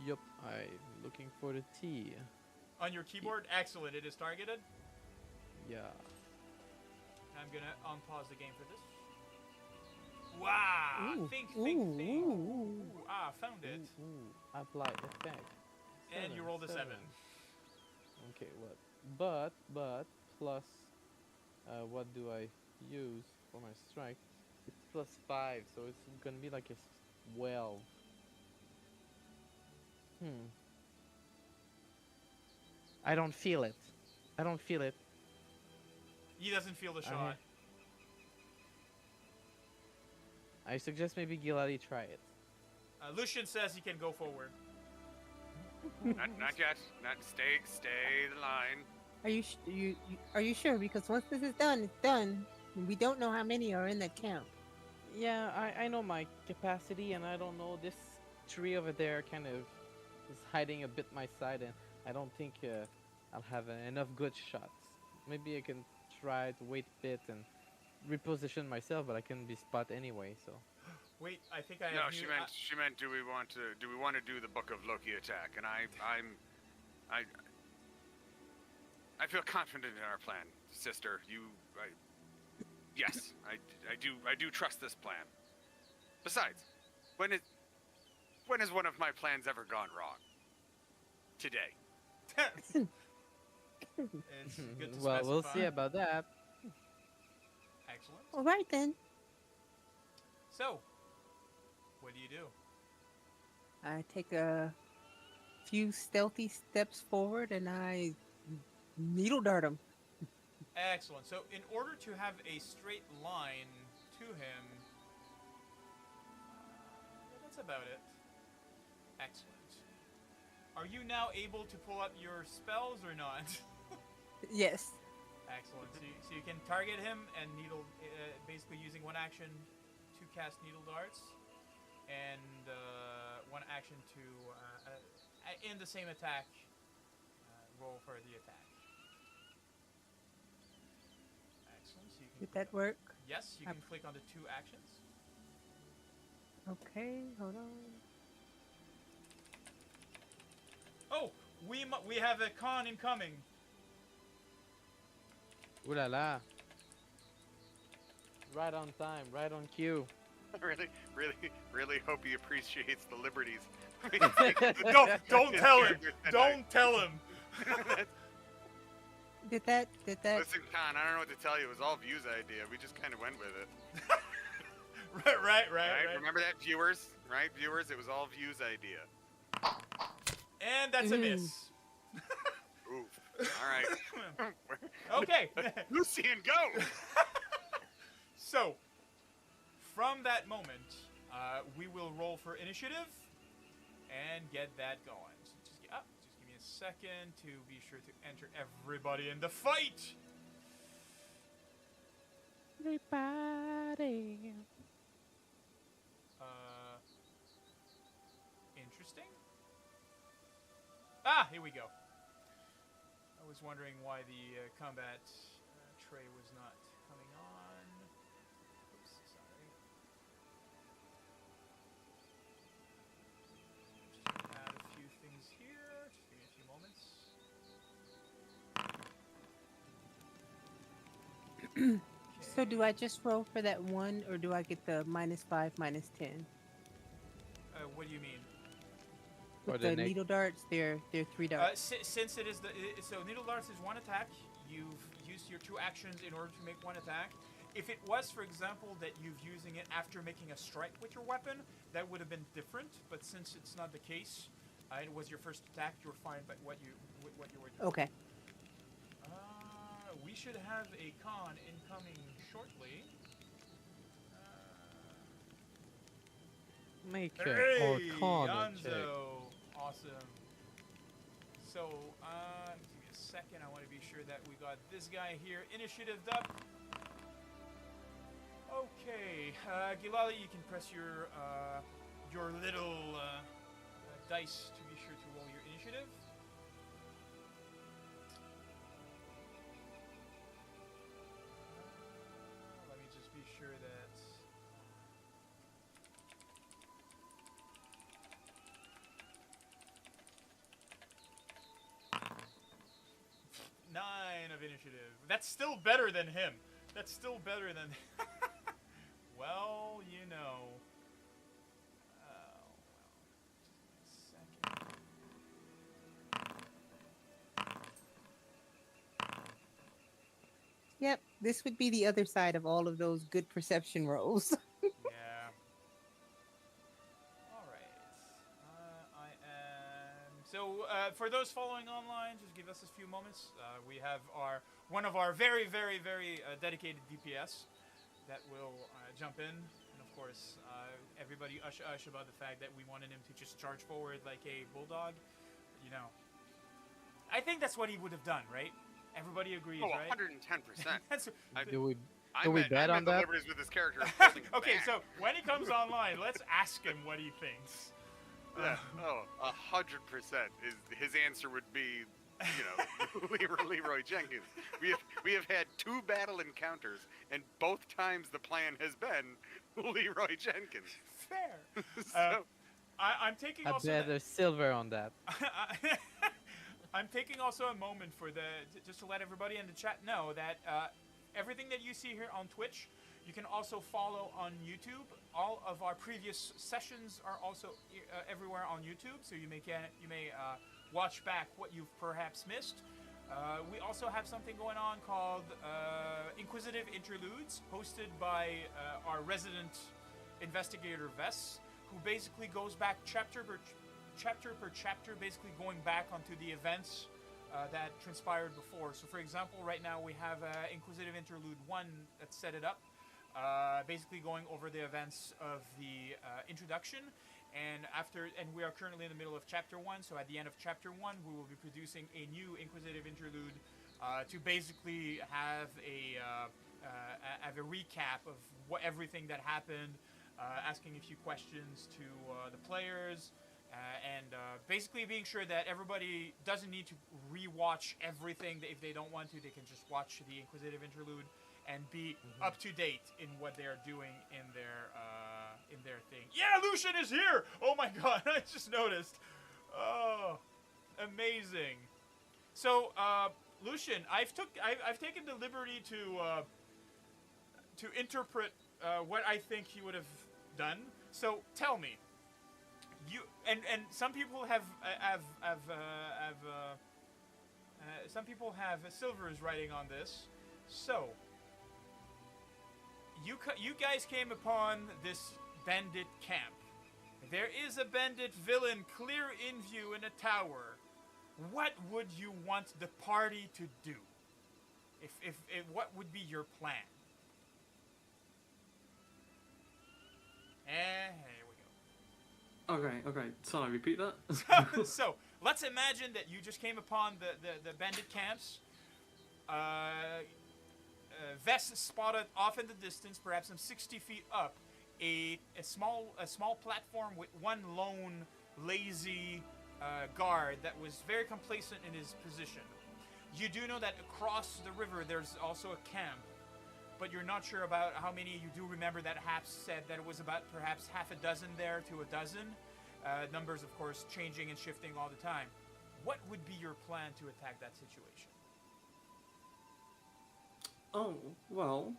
Yup. I'm looking for the T. on your keyboard. Excellent. It is targeted. Yeah. I'm gonna unpause the game for this. Wow! Ooh, Think. ooh. Ooh, found it. Ooh. Apply effect. And you rolled a 7. Okay. What? But plus. What do I use for my strike? It's +5, so it's gonna be like a 12. I don't feel it. He doesn't feel the shot. I suggest maybe Giladi try it. Lucian says he can go forward. Not yet. Not stay the line. Are you sure? Because once this is done, it's done. We don't know how many are in that camp. Yeah, I know my capacity, and I don't know, this tree over there kind of is hiding a bit my side, and I don't think I'll have enough good shots. Maybe I can try to wait a bit and reposition myself, but I can be spot anyway, so. Wait, I think I No, have she new- meant do we want to do the Book of Loki attack? And I feel confident in our plan, sister. Yes, I do trust this plan. Besides, when is when has one of my plans ever gone wrong? Today. It's good to Well, we'll see specify. about that. Excellent. All right then. So, what do you do? I take a few stealthy steps forward and I needle dart him. Excellent. So, in order to have a straight line to him, that's about it. Excellent. Are you now able to pull up your spells or not? Yes. Excellent. So you can target him and needle, basically using one action to cast needle darts, and one action to, in the same attack, roll for the attack. Excellent. So you can Did that work? Yes, you can click on the two actions. Okay, hold on. Oh, we have a con incoming. Ooh la la. Right on time, right on cue. Really hope he appreciates the liberties. Don't tell him. Don't tell him. Did that? Listen, Khan, I don't know what to tell you. It was all View's idea. We just kind of went with it. Right. Remember that, viewers? Right, viewers? It was all View's idea. And that's a miss. Oof. All right. Okay. Lucian, go! So, from that moment, we will roll for initiative and get that going. So just give me a second to be sure to enter everybody in the fight. Everybody. Interesting. Ah, here we go. I was wondering why the combat tray was not coming on. Oops, sorry. Just add a few things here. Just give me a few moments. So do I just roll for that one, or do I get the -5, -10? What do you mean? Or With the the neg- needle darts, they're 3 darts. Since it is so needle darts is one attack. You've used your two actions in order to make one attack. If it was, for example, that you've using it after making a strike with your weapon, that would have been different. But since it's not the case, it was your first attack. You're fine. But what you were doing. Okay. We should have a con incoming shortly. Make Hey, a Arcana check. Yonzo. Awesome. So, give me a second. I want to be sure that we got this guy here initiatived up. Okay, Gilali, you can press your little dice to be sure to roll your initiative. Let me just be sure that. Nine of initiative. That's still better than him. That's still better than. Well, you know. Just a second. Yep, this would be the other side of all of those good perception rolls. Yeah. All right. I am. So, for those following online, just give us a few moments. We have one of our very, very, very dedicated DPS that will jump in, and of course, everybody ush about the fact that we wanted him to just charge forward like a bulldog. You know, I think that's what he would have done, right? Everybody agrees, Oh, right? 110%. That's, Do we I Do we meant, bet I on meant the that? liberties with this character. of holding him okay, back. so when he comes online, let's ask him what he thinks. Yeah, 100% is his answer would be, you know, Leroy Jenkins. We have had 2 battle encounters, and both times the plan has been Leroy Jenkins. Fair. So, I'm taking I also. bet there's silver on that. I'm taking also a moment for just to let everybody in the chat know that everything that you see here on Twitch, You can also follow on YouTube. All of our previous sessions are also everywhere on YouTube, so you may watch back what you've perhaps missed. We also have something going on called Inquisitive Interludes, hosted by our resident investigator Vess, who basically goes back chapter per chapter, basically going back onto the events that transpired before. So, for example, right now we have Inquisitive Interlude 1 that set it up, basically going over the events of the introduction. And we are currently in the middle of chapter 1, so at the end of chapter 1, we will be producing a new Inquisitive Interlude to basically have a recap of everything that happened, asking a few questions to the players, and basically being sure that everybody doesn't need to rewatch everything. If they don't want to, they can just watch the Inquisitive Interlude and be up to date in what they are doing in their thing. Yeah, Lucian is here! Oh my god, I just noticed. Oh, amazing. So, Lucian, I've taken the liberty to interpret what I think he would have done. So, tell me. You and some people have some people have Silver's writing on this. So, you guys came upon this bandit camp. There is a bandit villain clear in view in a tower. What would you want the party to do? If what would be your plan? Here we go. Okay. Sorry, repeat that. So let's imagine that you just came upon the bandit camps. Vess spotted off in the distance, perhaps some 60 feet up, a small platform with one lone lazy guard that was very complacent in his position. You do know that across the river there's also a camp, but you're not sure about how many. You do remember that Haps said that it was about perhaps half a dozen there to a dozen. Numbers, of course, changing and shifting all the time. What would be your plan to attack that situation? Oh, well.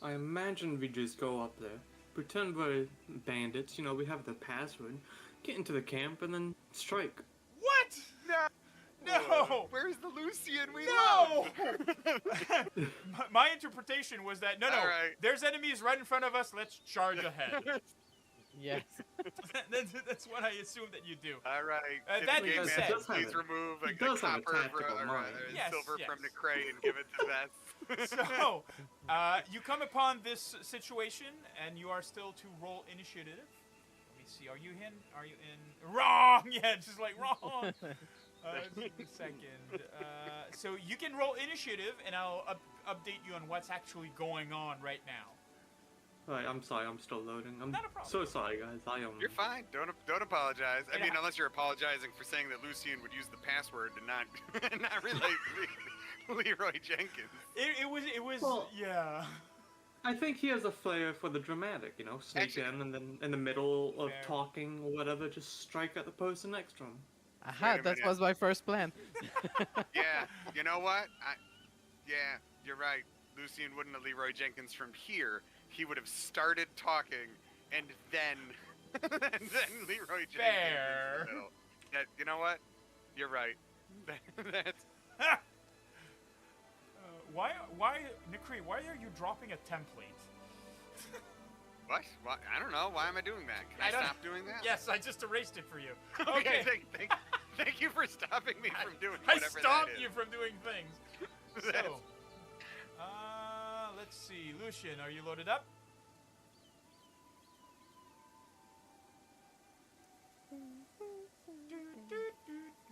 I imagine we just go up there, pretend we're bandits, we have the password, get into the camp, and then strike. What? No! Where's the Lucian we No! love? My interpretation was that, no, All right. there's enemies right in front of us, let's charge ahead. Yes. That's what I assume that you do. All right. That Game being man, said, please remove a does have a copper tactical mind. silver Yes. from Necray and give it to Vess. So, you come upon this situation, and you are still to roll initiative. Let me see. Are you in? Wrong. Yeah, just like wrong. Just a second. So you can roll initiative, and I'll update you on what's actually going on right now. Right, I'm sorry, I'm still loading. I'm Not a problem. so sorry, guys. You're fine. Don't apologize. I It mean, ha- unless you're apologizing for saying that Lucian would use the password and not relate Leroy Jenkins. It was. Well- Yeah. I think he has a flair for the dramatic, sneak Actually- in and then in the middle of Fair. talking or whatever, just strike at the person next to him. Aha, Wait a that minute. was my first plan. Yeah, you know what? Yeah, you're right. Lucian wouldn't have Leroy Jenkins from here. He would have started talking, and then Leroy Jenkins Fair. in the middle. You know what? You're right. That's Why, Nikri? Why are you dropping a template? what? I don't know. Why am I doing that? I Can I, don't- stop doing that? Yes, I just erased it for you. Okay. Okay. Thank you for stopping me from doing I whatever stopped that is. you from doing things. That's- So, let's see. Lucian, are you loaded up?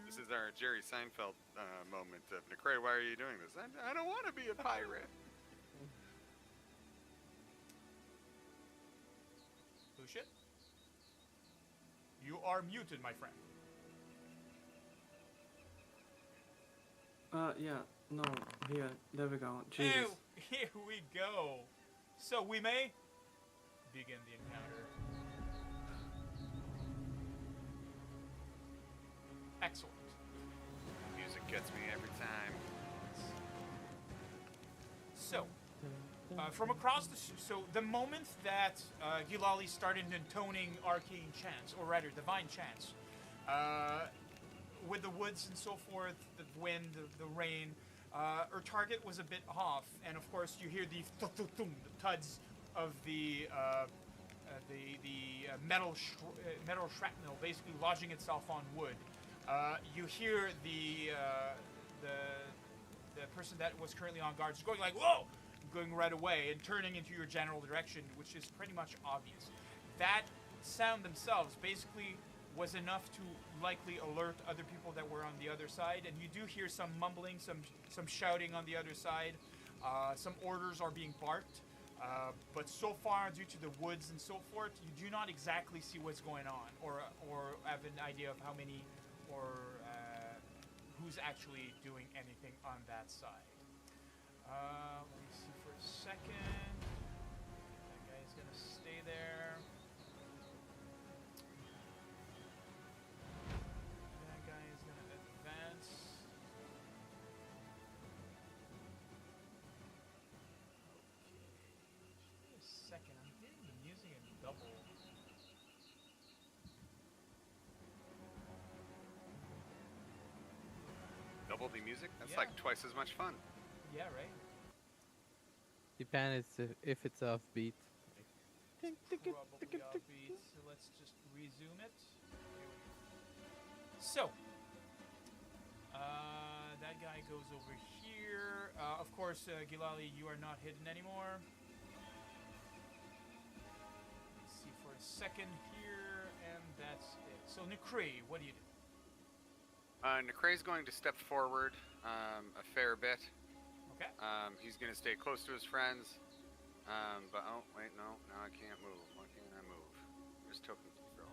This is our Jerry Seinfeld moment of Necray. Why are you doing this? I don't want to be a pirate. Lucian? You are muted, my friend. Yeah, no, here, there we go. Jesus. Here we go. So we may begin the encounter. Excellent. Music gets me every time. So, from across so the moment that Gilali started intoning arcane chants, or rather divine chants, with the woods and so forth, the wind, the rain, her target was a bit off, and of course you hear the thuds of the metal shrapnel basically lodging itself on wood. You hear the person that was currently on guard just going like, whoa! Going right away and turning into your general direction, which is pretty much obvious. That sound themselves basically was enough to likely alert other people that were on the other side, and you do hear some mumbling, some shouting on the other side. Some orders are being barked, but so far, due to the woods and so forth, you do not exactly see what's going on, or have an idea of how many or who's actually doing anything on that side. Let me see for a second. That guy's gonna stay there. That guy is gonna advance. Okay. Just a second. I'm hearing the music in double. Double the music? That's Yeah. like twice as much fun. Yeah, right? Depends if it's offbeat. Probably offbeat. So let's just resume it. So, that guy goes over here. Of course, Gilali, you are not hidden anymore. Let's see for a second here, and that's it. So, Nikri, what do you do? Necray's going to step forward a fair bit. Okay. He's going to stay close to his friends. But, oh, wait, no, I can't move. Why can't I move? There's token control.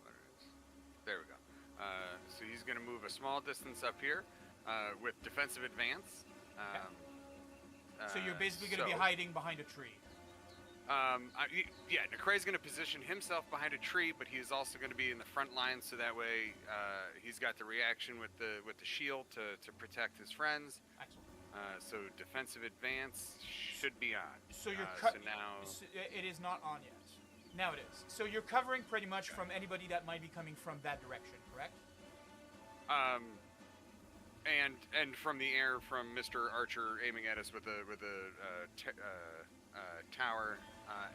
What it is. There we go. So he's going to move a small distance up here with defensive advance. So you're basically going to be hiding behind a tree. Yeah, Necray's going to position himself behind a tree, but he is also going to be in the front line, so that way he's got the reaction with the shield to protect his friends. Excellent. So defensive advance should be on. So you're so now it is not on yet. Now it is. So you're covering pretty much from anybody that might be coming from that direction, correct? And from the air from Mr. Archer aiming at us with a tower.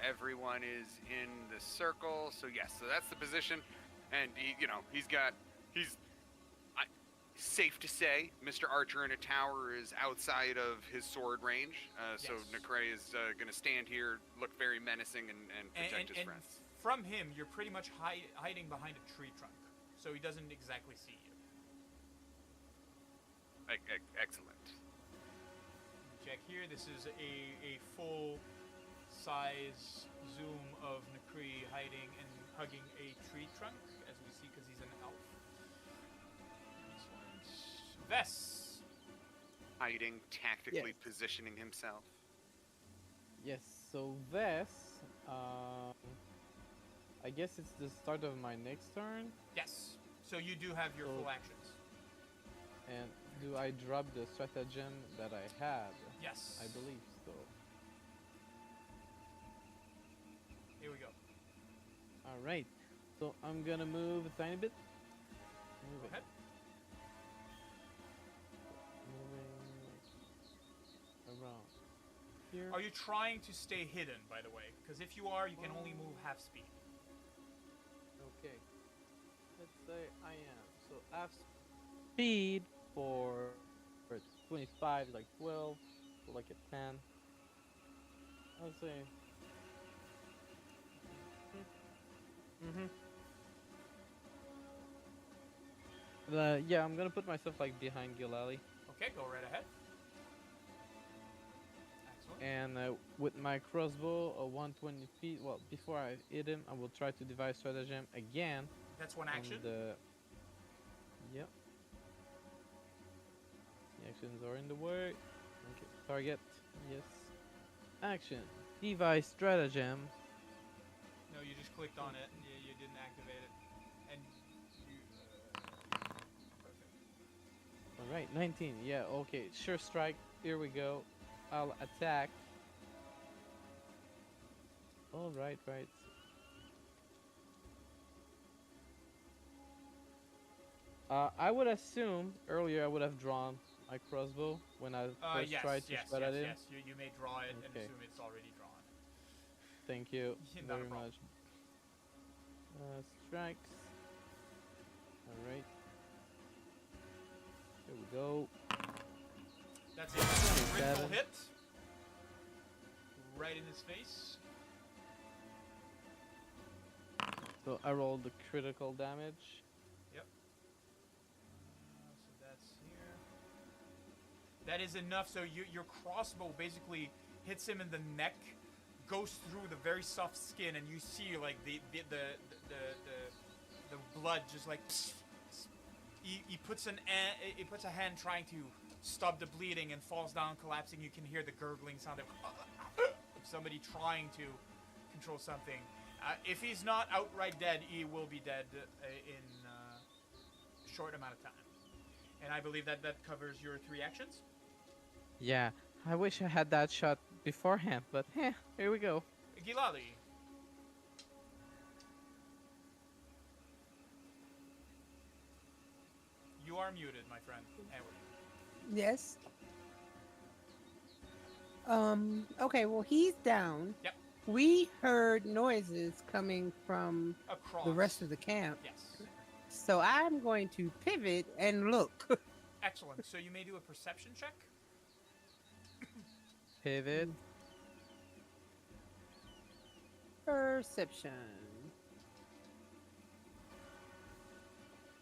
Everyone is in the circle, so yes, so that's the position, and he's safe to say Mr. Archer in a tower is outside of his sword range. So Yes. Necray is going to stand here, look very menacing, and protect his and friends. from him, you're pretty much hiding behind a tree trunk, so he doesn't exactly see you. Excellent. Check here. This is a full size zoom of Nakri hiding and hugging a tree trunk, as we see, because he's an elf. Excellent. Vess. Hiding, tactically Yes. positioning himself. Yes, so Vess, I guess it's the start of my next turn. Yes. So you do have your So- full actions. And do I drop the stratagem that I had? Yes. I believe so. Here we go. Alright, so I'm gonna move a tiny bit. Move Go it. ahead. Moving around here. Are you trying to stay hidden, by the way? Because if you are, you can only move half speed. Okay. Let's say I am. So half speed for 25, like 12, so like a 10. I'll say. Yeah, I'm gonna put myself like behind Gilali, Okay, go right ahead. Excellent. and with my crossbow, 120 feet. Well, before I hit him, I will try to devise stratagem again. That's one on action. Yep. The actions are in the way. Okay. Target. Yes. Action. Device stratagem. No, you just clicked on it. You didn't activate it. And you. Perfect. All right, 19. Yeah, okay. Sure strike. Here we go. I'll attack. All right, right. I would assume earlier I would have drawn my crossbow when I first Yes, tried to yes, shoot yes, at him. yes. You may draw it and Okay. assume it's already drawn. Thank you Not a very problem. much. Strikes. All right. Here we go. That's a critical 27. hit. Right in his face. So I rolled the critical damage. Yep. So that's here. That is enough. So your crossbow basically hits him in the neck, goes through the very soft skin, and you see like the blood just like. He puts a hand trying to stop the bleeding and falls down, collapsing. You can hear the gurgling sound of somebody trying to control something. If he's not outright dead, he will be dead in a short amount of time. And I believe that covers your 3 actions. Yeah, I wish I had that shot beforehand, but here we go. Gilali. You are muted, my friend. Edward. Yes. Okay, well, he's down. Yep. We heard noises coming from Across. the rest of the camp. Yes. So I'm going to pivot and look. Excellent. So you may do a perception check. Pivot. Perception.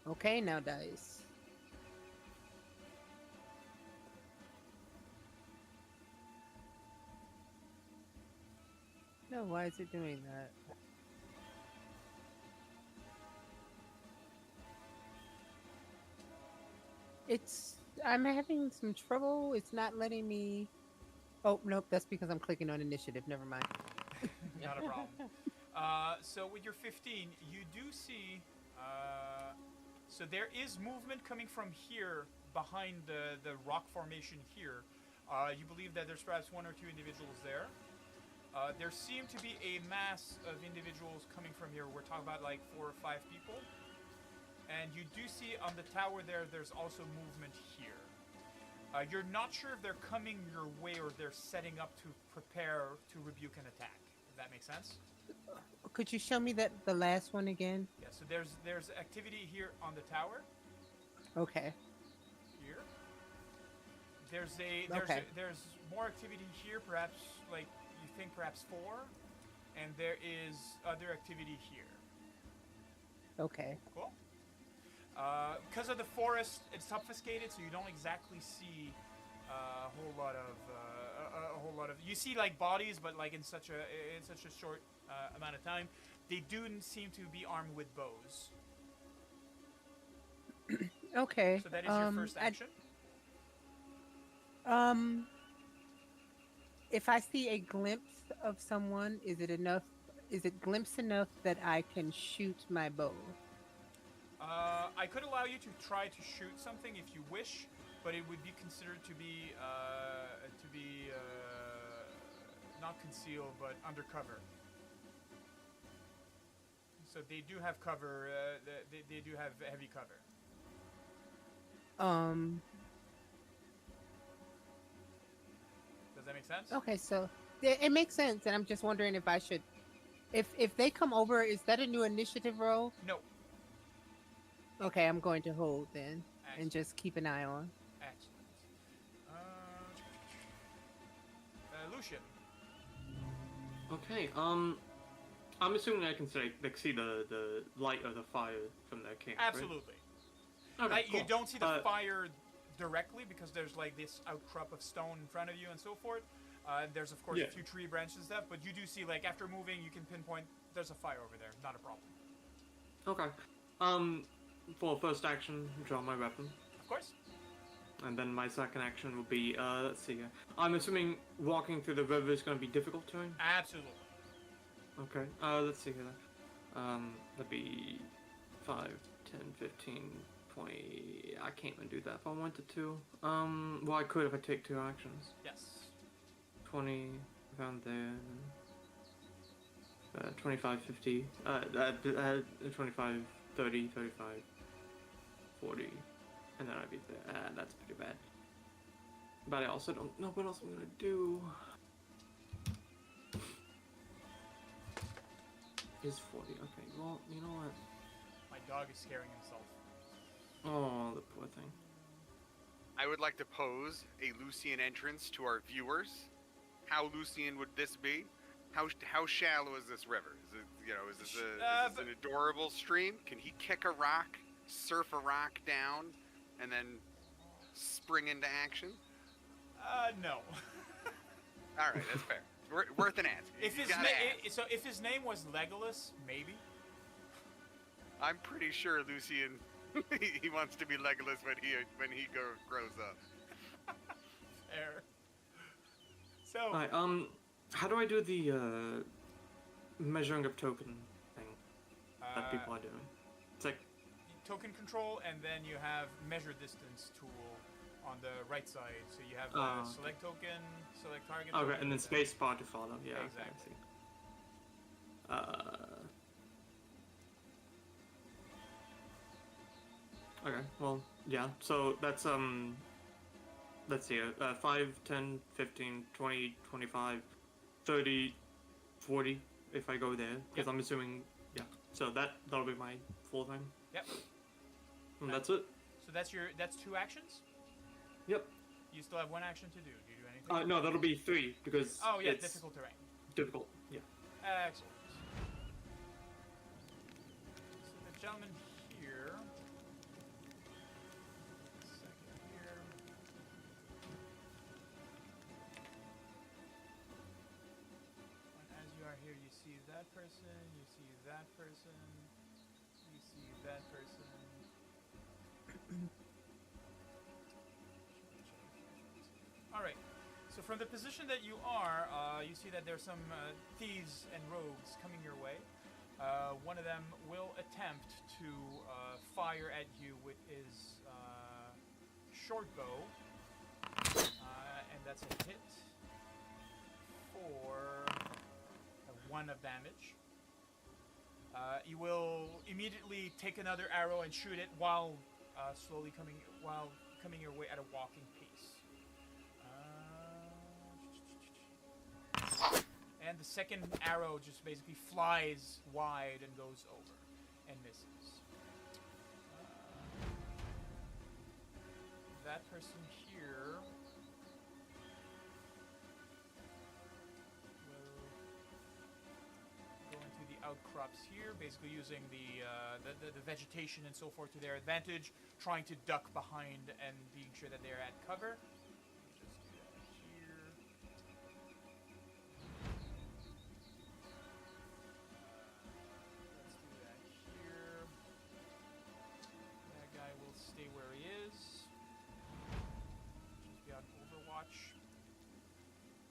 Okay, now dice. No, why is it doing that? I'm having some trouble. It's not letting me. Oh, nope, that's because I'm clicking on initiative. Never mind. Not a problem. So with your 15, you do see. So there is movement coming from here behind the rock formation here. You believe that there's perhaps 1 or 2 individuals there. There seem to be a mass of individuals coming from here. We're talking about like 4 or 5 people. And you do see on the tower there's also movement here. You're not sure if they're coming your way or they're setting up to prepare to rebuke an attack. If that makes sense? Could you show me the last one again? Yeah, so there's activity here on the tower. Okay. Here. There's more activity here, perhaps like you think perhaps 4. And there is other activity here. Okay. Cool. Because of the forest, it's obfuscated, so you don't exactly see a whole lot of. You see like bodies, but like in such a short amount of time. They do seem to be armed with bows. Okay. So that is your first action. If I see a glimpse of someone, is it enough? Is it glimpse enough that I can shoot my bow? I could allow you to try to shoot something if you wish, but it would be considered to be not concealed, but undercover. So they do have cover. They do have heavy cover. Does that make sense? Okay, so it makes sense, and I'm just wondering if I should, if they come over, is that a new initiative roll? No. Okay, I'm going to hold then, Excellent. and just keep an eye on. Excellent. Lucian. Okay, I'm assuming I can see the light of the fire from that camp, Absolutely. Right? Okay, Like, cool. you don't see the fire directly because there's like this outcrop of stone in front of you and so forth. There's of course a few tree branches and stuff, but you do see like after moving, you can pinpoint there's a fire over there. Not a problem. Okay. For first action, draw my weapon. Of course. And then my second action will be, let's see here. I'm assuming walking through the river is going to be difficult terrain? Absolutely. Okay, let's see here. That'd be 5, 10, 15, 20. I can't even do that if I wanted to. Well, I could if I take 2 actions. Yes. 20 around there. 25, 50. 25, 30, 35, 40. And then I'd be there. That's pretty bad. But I also don't know what else I'm gonna do. Is 40. Okay, well, you know what? My dog is scaring himself. Oh, the poor thing. I would like to pose a Lucian entrance to our viewers. How Lucian would this be? How shallow is this river? Is it, is this an adorable stream? Can he kick a rock, surf a rock down, and then spring into action? No. All right, that's fair. Worth an ask. If his name was Legolas, maybe. I'm pretty sure Lucian, he wants to be Legolas when he grows up. Fair. So. Alright, how do I do the measuring of token thing that people are doing? It's like token control, and then you have measure distance tool on the right side. So you have select token, select target. Okay, token, and then space bar to follow. Yeah, exactly. Okay, I see. Okay, well, yeah. So that's let's see, 5, 10, 15, 20, 25, 30, 40 if I go there, because I'm assuming, yeah. So that'll be my full thing. Yep. And that's it. So that's 2 actions. Yep. You still have 1 action to do. Do you do anything? No, that'll be 3 because it's difficult terrain. difficult. Yeah. Excellent. So the gentleman here. Second here. And as you are here, you see that person. You see that person. You see that person. All right. So from the position that you are, you see that there's some thieves and rogues coming your way. One of them will attempt to fire at you with his short bow, and that's a hit for 1 of damage. You will immediately take another arrow and shoot it while coming your way at a walking pace. And the second arrow just basically flies wide and goes over and misses. That person here will go into the outcrops here, basically using the vegetation and so forth to their advantage, trying to duck behind and being sure that they're at cover. Stay where he is. Just be on Overwatch.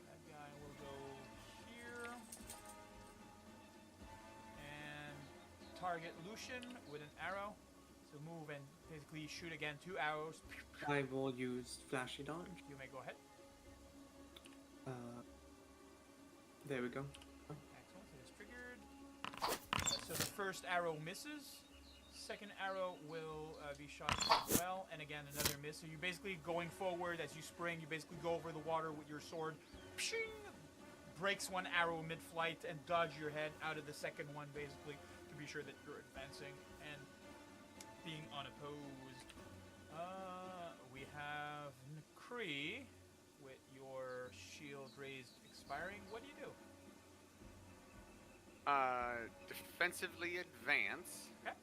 That guy will go here. And target Lucian with an arrow. So move and basically shoot again 2 arrows. I will use flashy dodge. You may go ahead. There we go. Excellent. It is triggered. So the first arrow misses. Second arrow will be shot as well, and again another miss. So you're basically going forward as you spring. You basically go over the water with your sword, pshing, breaks 1 arrow mid-flight, and dodge your head out of the second one, basically to be sure that you're advancing and being unopposed. We have Kree with your shield raised, expiring. What do you do? Defensively advance. Okay.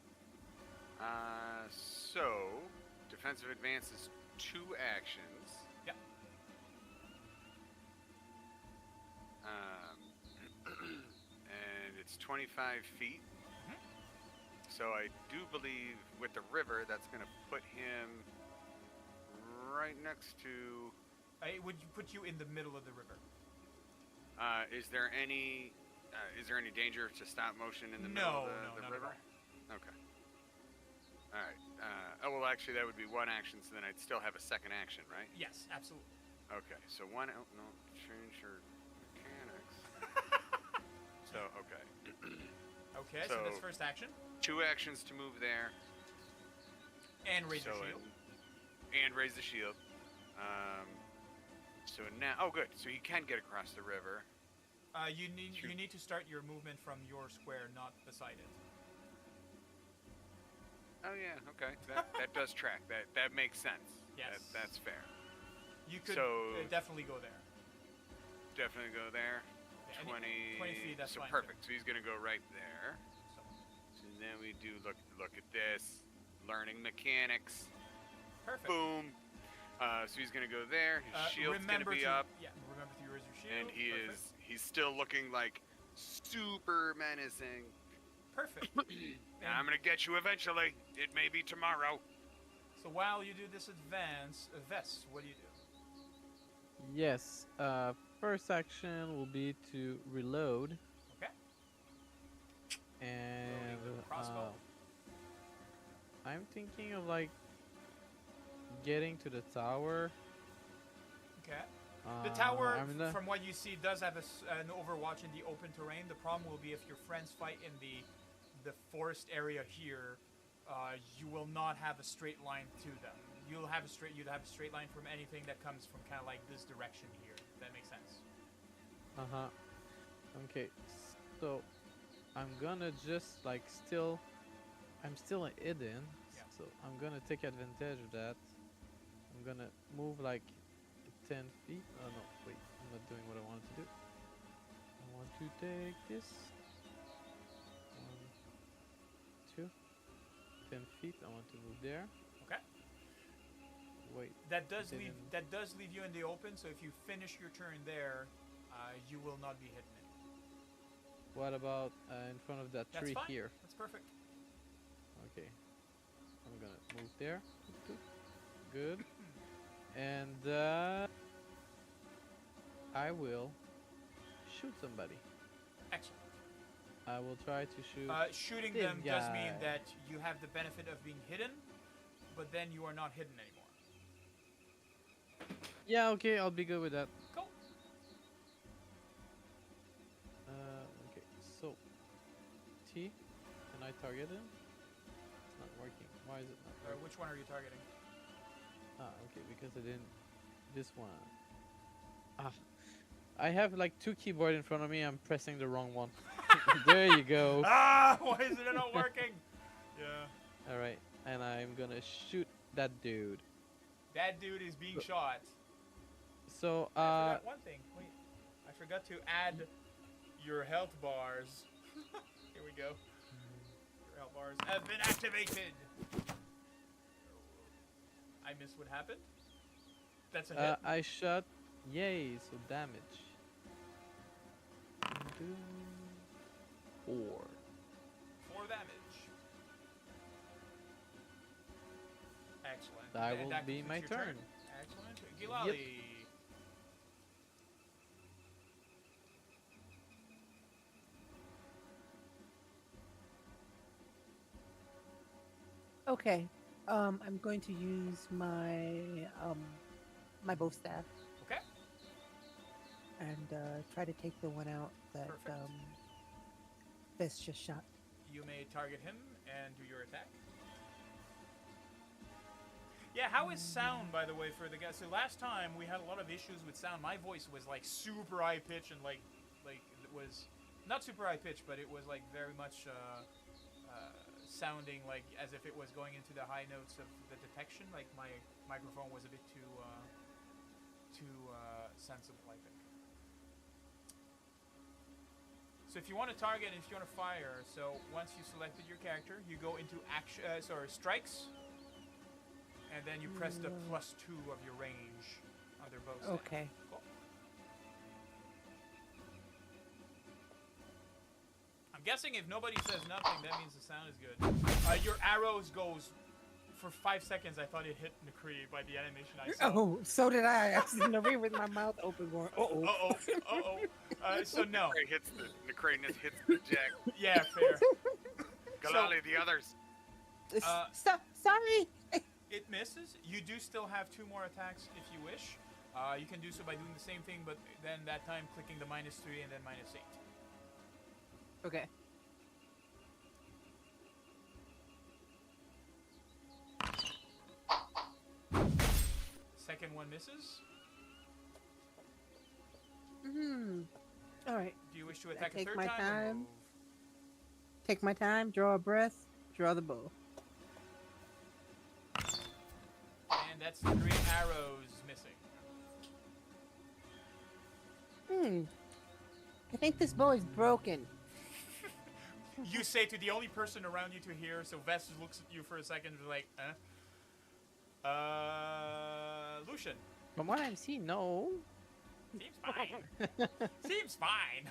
So, defensive advance is 2 actions. Yep. And it's 25 feet. Mhm. So I do believe with the river, that's going to put him right next to... It would put you in the middle of the river. Is there any danger to stop motion in the middle of the river? Not at all. Okay. All right. Oh, well, actually, that would be one action, so then I'd still have a second action, right? Yes, absolutely. Okay, so one. Oh, no, change your mechanics. So, okay. Okay, so that's So- first action. 2 actions to move there. And raise your So shield. and raise the shield. So now, oh, good. So he can get across the river. You need to start your movement from your square, not beside it. Oh yeah, okay. That does track. That makes sense. Yes. That's fair. You could So- definitely go there. Definitely go there. Yeah, any- 20. 20 feet, that's so fine, perfect. So he's gonna go right there. So, So then we do look at this. Learning mechanics. perfect. Boom. So he's gonna go there. His shield's gonna remember be to, up, Yeah, remember to raise your shield. and Perfect. he's still looking like super menacing. Perfect. And I'm gonna get you eventually. It may be tomorrow. So while you do this advance, Vess, what do you do? Yes. First action will be to reload. Okay. And Loading the crossbow. I'm thinking of like getting to the tower. Okay. The tower, I'm gonna- from what you see, does have an overwatch in the open terrain. The problem will be if your friends fight in the forest area here, you will not have a straight line to them. You'd have a straight line from anything that comes from kind of like this direction here. If that makes sense. Okay. So I'm gonna just like I'm still hidden. Yeah. So I'm gonna take advantage of that. I'm gonna move like 10 feet. Oh no, wait. I'm not doing what I wanted to do. I want to take this. 1, 2. 10 feet. I want to move there. Okay. Wait. That does leave Didn't- you in the open. So if you finish your turn there, you will not be hidden. What about in front of that That's tree fine. here? That's perfect. Okay. I'm gonna move there. Good. And I will shoot somebody. Excellent. I will try to shoot. Shooting this them does mean guy. that you have the benefit of being hidden, but then you are not hidden anymore. Yeah, okay, I'll be good with that. Cool. Okay, so T, can I target him? It's not working. Why is it not working? Which one are you targeting? Okay, because I didn't. This one. I have like 2 keyboard in front of me. I'm pressing the wrong one. There you go. Ah, why is it not working? Yeah. All right, and I'm gonna shoot that dude. That dude is being shot. So I forgot one thing. Wait. I forgot to add your health bars. Here we go. Your health bars have been activated. I missed what happened. That's a hit. I shot. Yay! So damage. 4. 4 damage. Excellent. That And will be concludes my your turn. Excellent. Gilali. Okay. I'm going to use my bow staff Okay. and try to take the one out that Perfect. that's just shot. You may target him and do your attack. Yeah, how is sound, by the way, for the guys? So last time we had a lot of issues with sound. My voice was like super high pitch and like it was not super high pitch, but it was like very much sounding like as if it was going into the high notes of the detection. Like my microphone was a bit too sensible, I think. So if you want to target, if you want to fire, so once you selected your character, you go into action, strikes, and then you press the +2 of your range on their bow staff. Okay. Cool. I'm guessing if nobody says nothing, that means the sound is good. Your arrows goes. For 5 seconds, I thought it hit McCree by the animation I saw. Oh, so did I. I was in the ring with my mouth open, going, "Uh-oh." Uh-oh. So no. The crane hits the jack. Yeah, fair. Galali, the others. Sorry. It misses. You do still have 2 more attacks if you wish. You can do so by doing the same thing, but then that time clicking the -3 and then -8. Okay. Second one misses. All right. Do you wish to attack a take third my time? Or time. move? Take my time. Draw a breath. Draw the bow. And that's 3 arrows missing. I think this bow is broken. You say to the only person around you to hear, so Vest looks at you for a second like, Lucian. From what I'm seeing, no. Seems fine. Seems fine.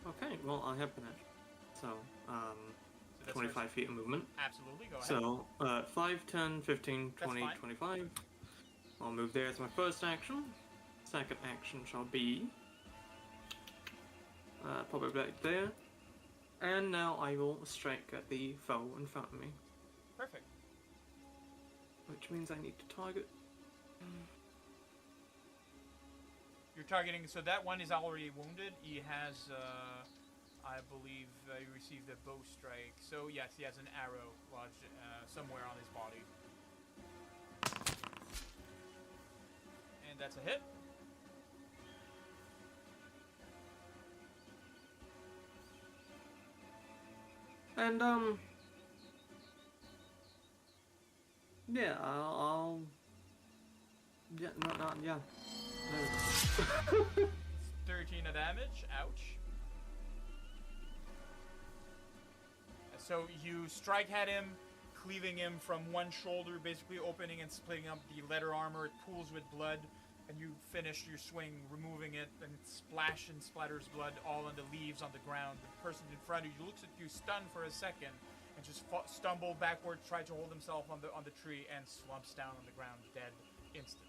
Okay, well, I have panache. So, that's 25 feet of movement. Absolutely, go ahead. So, 5, 10, 15, That's 20, fine. 25. I'll move there as my first action. Second action shall be... probably right there. And now I will strike at the foe in front of me. Perfect. Which means I need to target... You're targeting, so that one is already wounded. He has, I believe, he received a bow strike. So yes, he has an arrow lodged somewhere on his body. And that's a hit. And, yeah, I'll... Yeah, yeah. No. 13 of damage. Ouch. So you strike at him, cleaving him from one shoulder, basically opening and splitting up the leather armor. It pools with blood, and you finish your swing, removing it, and it splash and splatters blood all on the leaves on the ground. The person in front of you looks at you, stunned for a second, and just stumble backward, try to hold himself on the tree, and slumps down on the ground, dead instantly.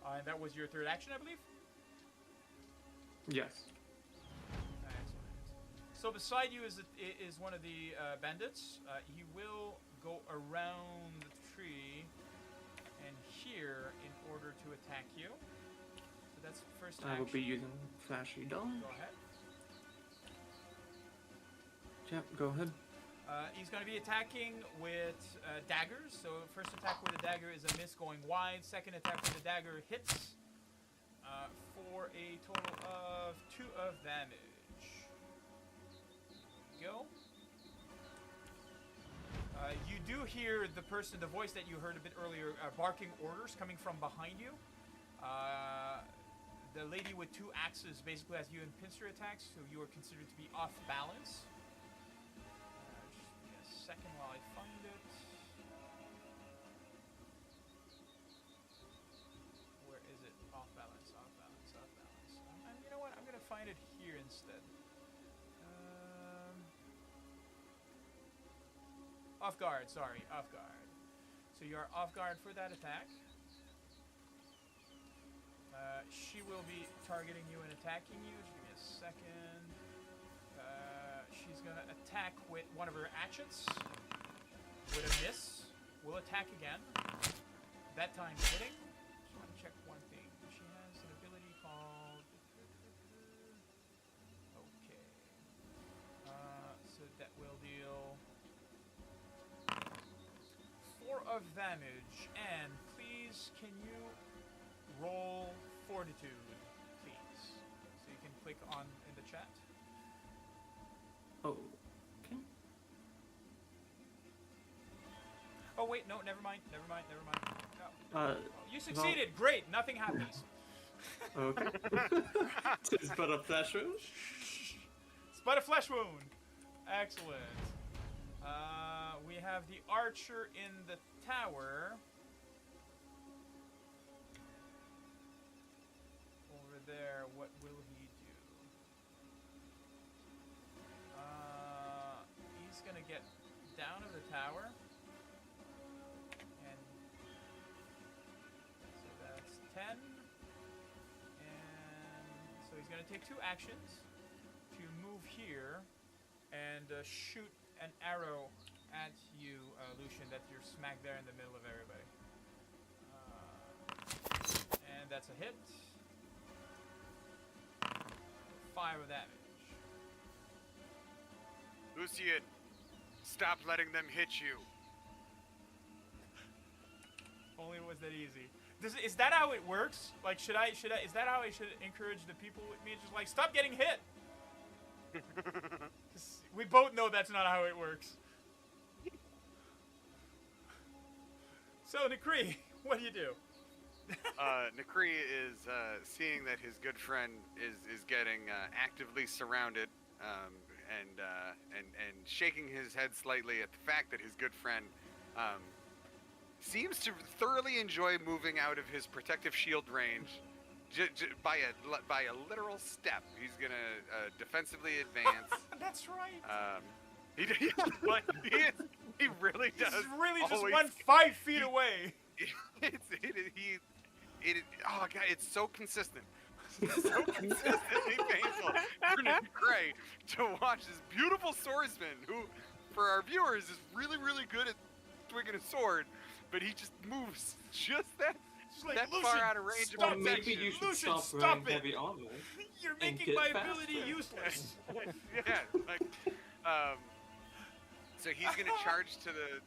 And that was your third action, I believe? Yes. Excellent. So beside you is one of the bandits. He will go around the tree and here in order to attack you. So that's the first action. I will be using Flashy Dawn. Go ahead. Yep, go ahead. He's going to be attacking with daggers. So first attack with a dagger is a miss going wide. Second attack with a dagger hits for a total of 2 of damage. Go. You do hear the voice that you heard a bit earlier, barking orders coming from behind you. The lady with 2 axes basically has you in pincer attacks, so you are considered to be off balance. Second while I find it. Where is it? Off balance, off balance, off balance. And you know what? I'm gonna find it here instead. Off guard, sorry, off guard. So you are off guard for that attack. She will be targeting you and attacking you. Just give me a second. She's gonna attack with one of her hatchets. With a miss. Will attack again. That time hitting. Just want to check one thing. She has an ability called... Okay. So that will deal 4 of damage. And please, can you roll fortitude, please? So you can click on in the chat. Oh, okay. Oh wait, no, never mind. No. You Well, succeeded. Great. Nothing happens. okay. Just put a flash wound. Spot a flesh wound. Excellent. We have the archer in the tower. Over there. What will he do? He's gonna get down to the tower. And so that's 10. And so he's gonna take 2 actions to move here and shoot an arrow at you, Lucian. That you're smack there in the middle of everybody. And that's a hit. 5 of damage. Lucian, stop letting them hit you. Only it was that easy. Is that how it works? Like, is that how I should encourage the people with me? Just like, stop getting hit. We both know that's not how it works. So, Nikri, what do you do? Nikri is seeing that his good friend is getting actively surrounded, and shaking his head slightly at the fact that his good friend seems to thoroughly enjoy moving out of his protective shield range by a literal step. He's gonna defensively advance. That's right. He really does. He's really just always- 5 feet away. Oh god, it's so consistent. So consistently painful for Nick Gray to watch this beautiful swordsman who, for our viewers, is really, really good at swinging a sword, but he just moves just that Like, that Lucian, far out of range of stop Maybe protection. you should Lucian, stop stop wearing it. heavy armor. You're and making get my faster. ability useless. Yeah, like, so he's gonna charge to the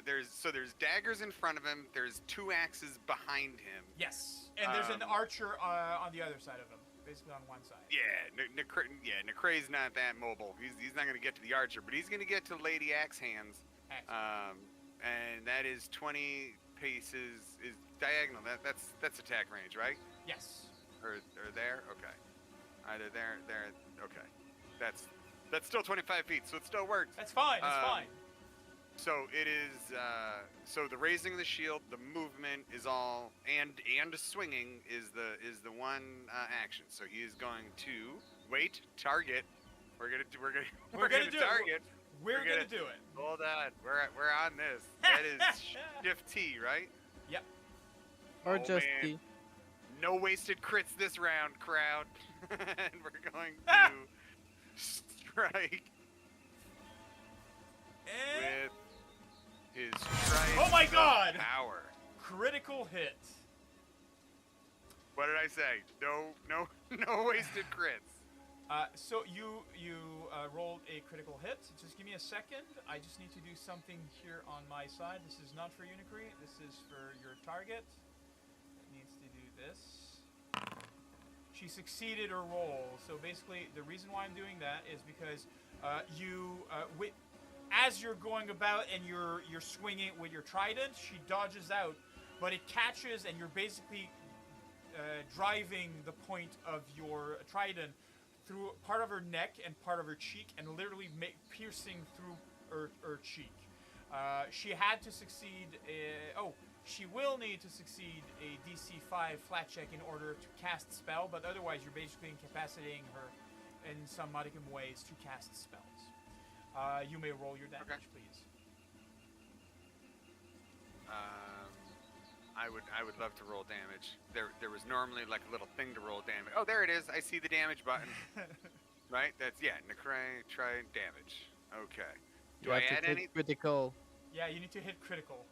there's daggers in front of him. There's 2 axes behind him. Yes, and there's an archer on the other side of him, basically on one side. Yeah, Necray's not that mobile. He's not gonna get to the archer, but he's gonna get to Lady Axe Hands. And that is 20 paces is diagonal. That's attack range, right? Yes. Or there? Okay. Either there. Okay. That's still 25 feet, so it still works. That's fine. That's fine. So it is. So the raising of the shield, the movement is all, and swinging is the one action. So he is going to wait, target. We're gonna We're gonna do it. target. We're gonna- gonna do it. Hold on, we're on this. That is shift T, right? Yep. Or Oh, just man. T. No wasted crits this round, crowd. And we're going to strike And with his strike. Oh my of God! Power. critical hit. What did I say? No wasted crits. So you rolled a critical hit. Just give me a second. I just need to do something here on my side. This is not for Unicree. This is for your target. It needs to do this. She succeeded her roll. So basically, the reason why I'm doing that is because as you're going about and you're swinging with your trident, she dodges out, but it catches, and you're basically driving the point of your trident through part of her neck and part of her cheek, and literally piercing through her cheek. She had to succeed. She will need to succeed a DC 5 flat check in order to cast spell, but otherwise you're basically incapacitating her in some modicum ways to cast spells. You may roll your damage, please. I would love to roll damage. There was normally like a little thing to roll damage. Oh, there it is. I see the damage button. Right? That's Necray, try damage. Okay. Do You I have to add take any? critical. Yeah, you need to hit critical.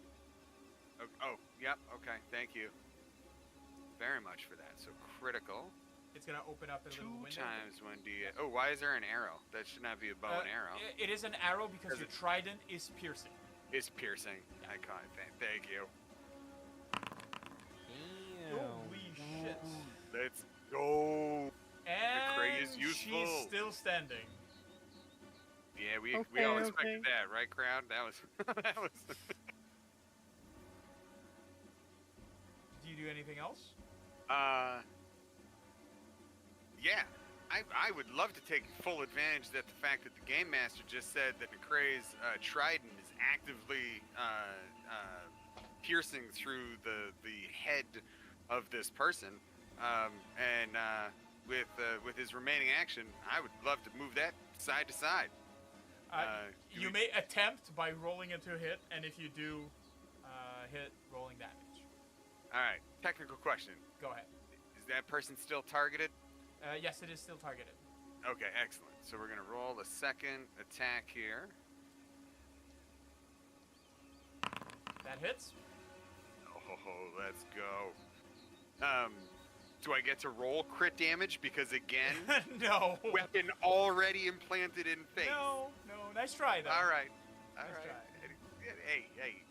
Oh, yep. Okay. Thank you. Very much for that. So critical. It's gonna open up a little 2 window. times 1d. Oh, why is there an arrow? That should not be a bow and arrow. It is an arrow because Does your it- trident is piercing. It's piercing. I caught it. Thank you. Holy shit. Let's go. Cray is And useful. she's still standing. Yeah, we Okay, all okay. expected that, right, crowd? That was that was. Do you do anything else? Yeah. I would love to take full advantage that the fact that the Game Master just said that Necray's trident is actively piercing through the head of this person, and with his remaining action, I would love to move that side to side. You may attempt by rolling into a hit, and if you do hit, rolling damage. All right. Technical question: Go ahead. Is that person still targeted? Yes, it is still targeted. Okay, excellent. So we're gonna roll the second attack here. That hits. Oh, let's go. Do I get to roll crit damage? Because again, No. weapon already implanted in face. No. Nice try, though. All right. Nice try. Hey.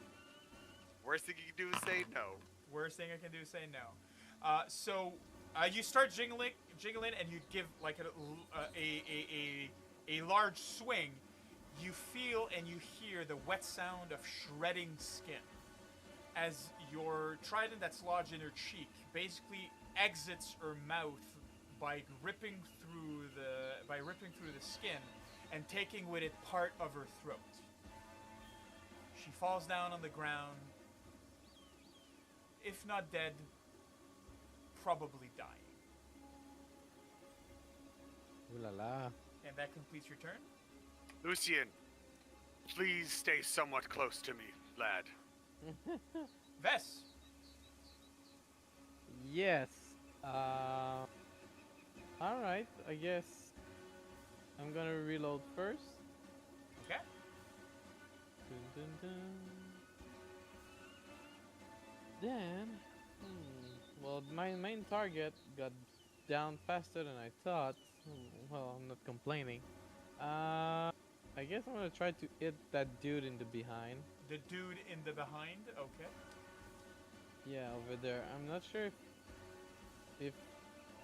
Worst thing you can do is say no. Worst thing I can do is say no. So you start jingling, and you give like a large swing. You feel and you hear the wet sound of shredding skin as your trident that's lodged in her cheek basically exits her mouth by ripping through the skin and taking with it part of her throat. She falls down on the ground, if not dead, probably dying. Ooh la la. And that completes your turn. Lucien, please stay somewhat close to me, lad. Vess. Yes. Alright, I guess I'm gonna reload first. Okay. Dun, dun, dun. Then, well, my main target got down faster than I thought. Well, I'm not complaining. I guess I'm gonna try to hit that dude in the behind. The dude in the behind. Okay. Yeah, over there. I'm not sure if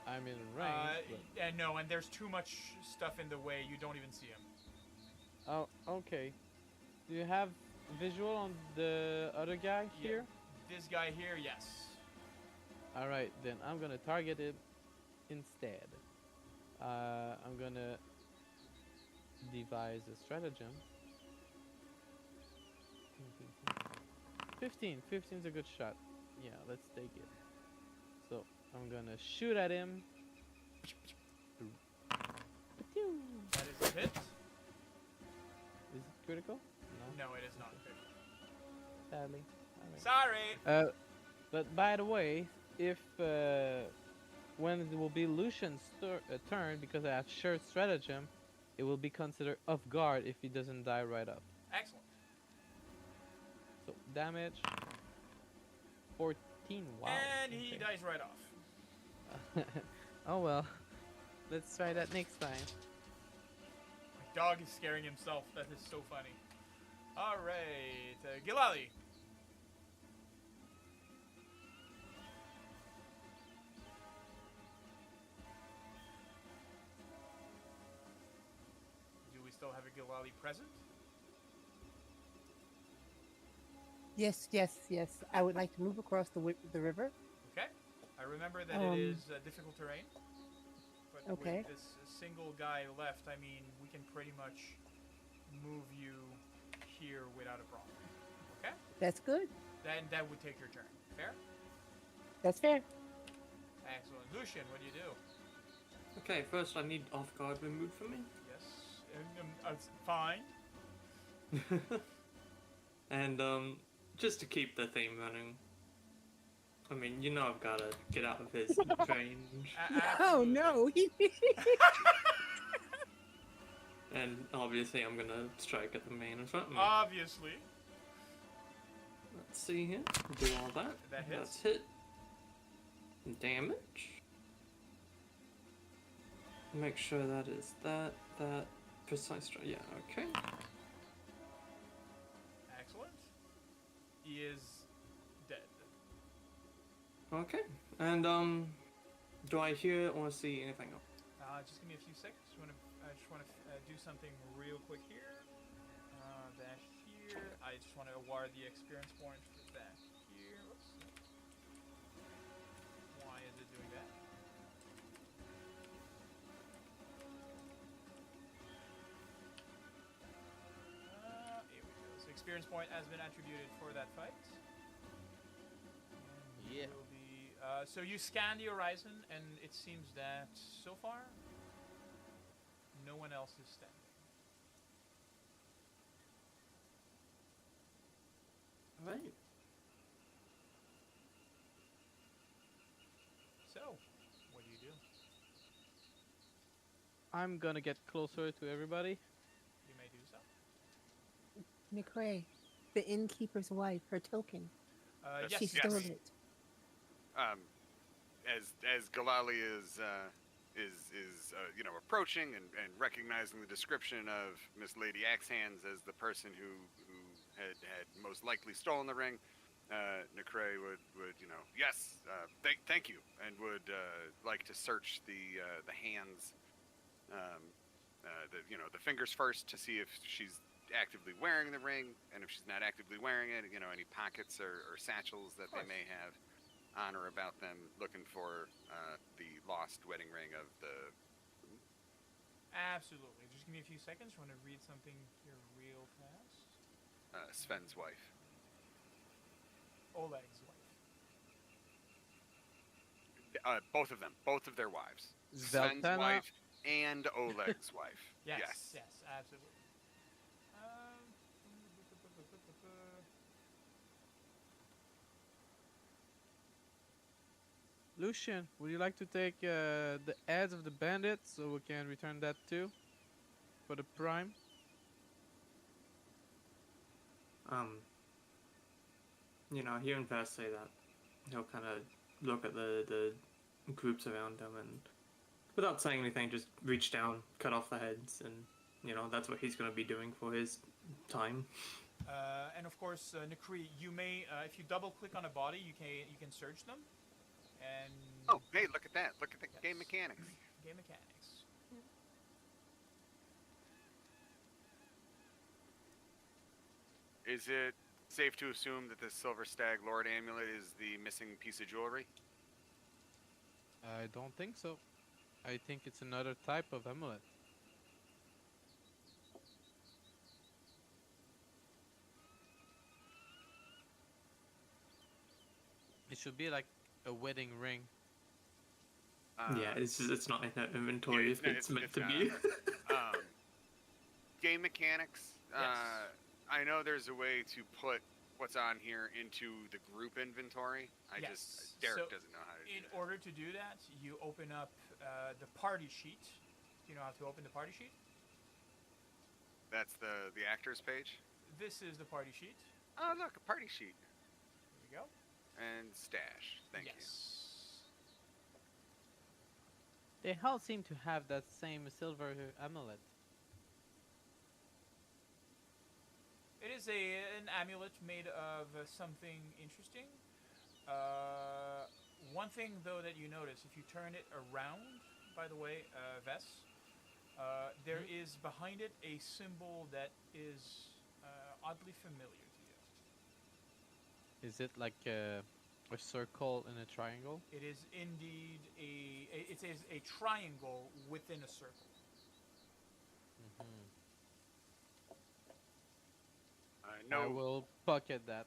I'm in range. but- No, and there's too much stuff in the way. You don't even see him. Oh, okay. Do you have visual on the other guy Yeah. here? This guy here, yes. Alright, then I'm gonna target it instead. I'm gonna devise a stratagem. 15 is a good shot. Yeah, let's take it. So I'm gonna shoot at him. That is a hit. Is it critical? No, No, it is not. sadly. Sorry. But by the way, if when it will be Lucian's turn, because I have shared stratagem, it will be considered off guard if he doesn't die right up. Excellent. So damage 14. Wow. And he okay. dies right off. Oh well. Let's try that next time. My dog is scaring himself. That is so funny. All right, Gilali. Do we still have a Gilali present? Yes. I would like to move across the river. Okay. I remember that it is difficult terrain. But Okay. with this single guy left, I mean, we can pretty much move you here without a problem. Okay? That's good. Then that would take your turn. Fair? That's fair. Excellent. Lucian, what do you do? Okay, first I need off guard removed from me. Yes. Fine. And just to keep the theme running. I mean, you know I've gotta get out of his range. Oh no. And obviously I'm gonna strike at the man in front of me. Obviously. Let's see here. Do all that. That hits. That's hit. Damage. Make sure that is that precise strike. Yeah, okay. Excellent. He is dead. Okay. And do I hear or see anything else? Just give me a few seconds. I just want to do something real quick here. That here. I just want to award the experience points for that here. Oops. Why is it doing that? Here we go. So experience point has been attributed for that fight. And Yeah. will be, so you scan the horizon, and it seems that so far, no one else is standing. Right. So, I'm gonna get closer to everybody. You may do so. McRae, the innkeeper's wife, her token. She Yes, stole yes. it. Um, as Galali is approaching and recognizing the description of Miss Lady Axehands as the person who had most likely stolen the ring, Necre would yes, thank you, and would like to search the hands, the fingers first to see if she's actively wearing the ring, and if she's not actively wearing it, any pockets or satchels that they may have on or about them, looking for the lost wedding ring of the absolutely. Just give me a few seconds. I want to read something here real fast. Sven's wife. Oleg's wife. Both of them, both of their wives. Sven's Zveltana. wife and Oleg's wife. Yes, absolutely. Lucian, would you like to take the heads of the bandits so we can return that too? For the prime? Hearing Vest say that, he'll kind of look at the groups around him and, without saying anything, just reach down, cut off the heads, and that's what he's going to be doing for his time. And of course, Nakri, you may, if you double click on a body, you can search them. And Oh, hey, look at that! Look at the game mechanics. game mechanics. Is it safe to assume that the Silver Stag Lord amulet is the missing piece of jewelry? I don't think so. I think it's another type of amulet. It should be like a wedding ring. Yeah, it's not in that inventory yeah, if it's meant to not. be. Game mechanics. Yes. I know there's a way to put what's on here into the group inventory. Yes. Derek So, doesn't know how to do In that. order to do that, you open up the party sheet. Do you know how to open the party sheet? That's the actors page. This is the party sheet. Oh, look, a party sheet Here we go. and stash. Thank you. Yes. They all seem to have that same silver amulet. It is an amulet made of something interesting. One thing, though, that you notice, if you turn it around, by the way, Vess, there is behind it a symbol that is oddly familiar to you. Is it like a circle and a triangle? It is indeed it is a triangle within a circle. Mm-hmm. No, I will pocket that.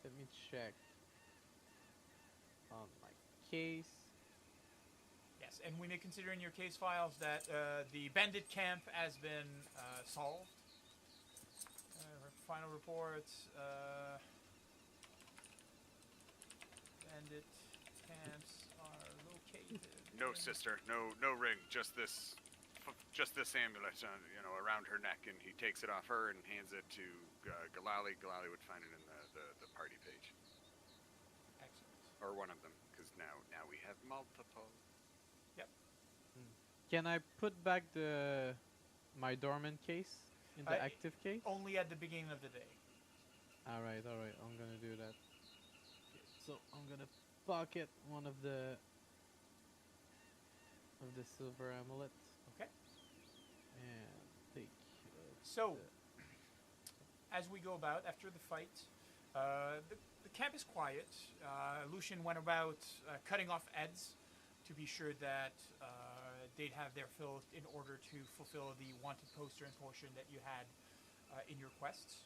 Let me check on my case. Yes, and we may consider in your case files that the bandit camp has been solved. Final report. Bandit camps are located. no, in- sister, no ring. Just this amulet, around her neck, and he takes it off her and hands it to Galali. Galali would find it in the party page, Excellent. or one of them, because now we have multiple. Can I put back my dormant case in the active case? Only at the beginning of the day. All right, I'm gonna do that. Okay, so I'm gonna pocket one of the silver amulets Okay. and take. So, as we go about after the fight, the camp is quiet. Lucian went about cutting off heads to be sure that they'd have their fill in order to fulfill the wanted poster and portion that you had in your quests.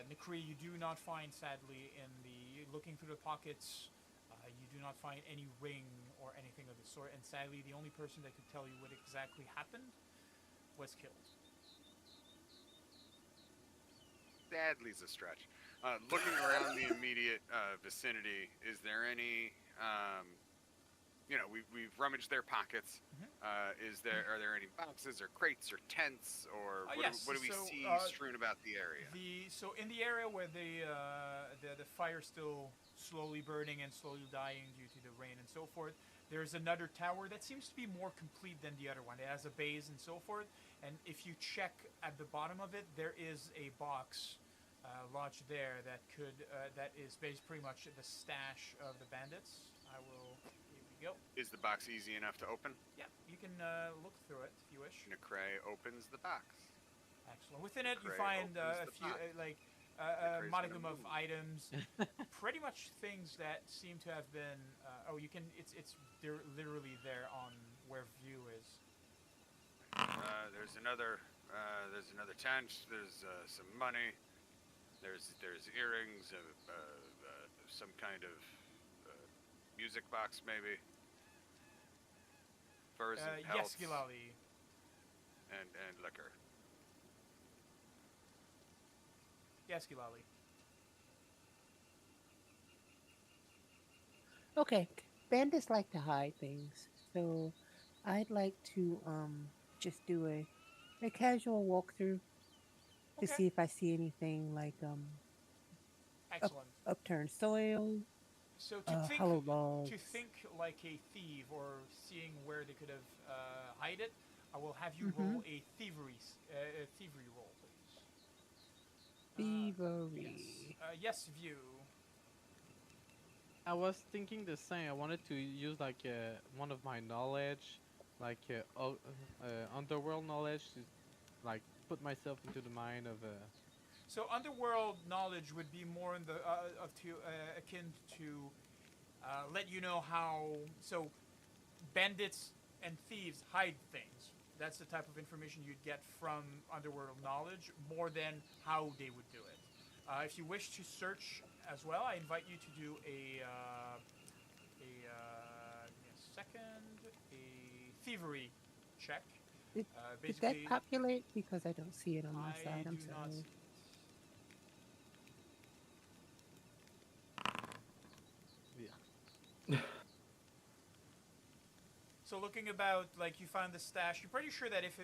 Nakri, you do not find, sadly, in the looking through the pockets, you do not find any ring or anything of the sort. And sadly, the only person that could tell you what exactly happened was killed. Sadly's a stretch. Looking around the immediate vicinity, is there any we've rummaged their pockets. Mhm. Are there any boxes or crates or tents or Yes, what do we so, see strewn about the area? So in the area where the fire's still slowly burning and slowly dying due to the rain and so forth, there's another tower that seems to be more complete than the other one. It has a base and so forth. And if you check at the bottom of it, there is a box lodged there that is pretty much the stash of the bandits. Here we go. Is the box easy enough to open? Yeah, you can look through it if you wish. Necray opens the box. Excellent. Within it, you Necray find opens a the few, box. a Necray's modicum gonna of move. items, pretty much things that seem to have been. They're literally there on where view is. There's another tent. There's some money. There's earrings. Some kind of music box maybe. Furs and Yes, pelts Gilali. and liquor. Yes, Gilali. Okay, bandits like to hide things, so I'd like to just do a casual walkthrough to Okay. see if I see anything like Excellent. upturned soil, So hollow logs. to think like a thief or seeing where they could have hide it, I will have you roll a thievery roll, please. Thievery. Yes, view. I was thinking the same. I wanted to use like one of my knowledge, like underworld knowledge, to like put myself into the mind of So underworld knowledge would be more in the akin to let you know how bandits and thieves hide things. That's the type of information you'd get from underworld knowledge more than how they would do it. If you wish to search as well, I invite you to do a thievery check. Did Basically, that populate? Because I don't see it on my I side. I'm do not sorry. see it. yeah. So looking about, like, you found the stash, you're pretty sure that if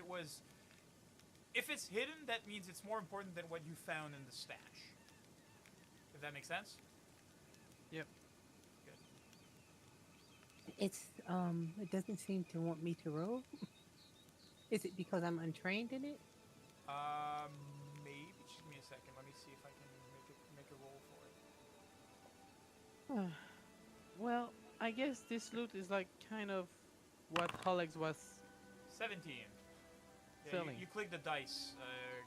it's hidden, that means it's more important than what you found in the stash. If that makes sense? Yep. It's it doesn't seem to want me to roll. Is it because I'm untrained in it? Maybe. Just give me a second. Let me see if I can make a roll for it. Well, I guess this loot is like kind of what Alex was 17. Yeah, selling. you click the dice,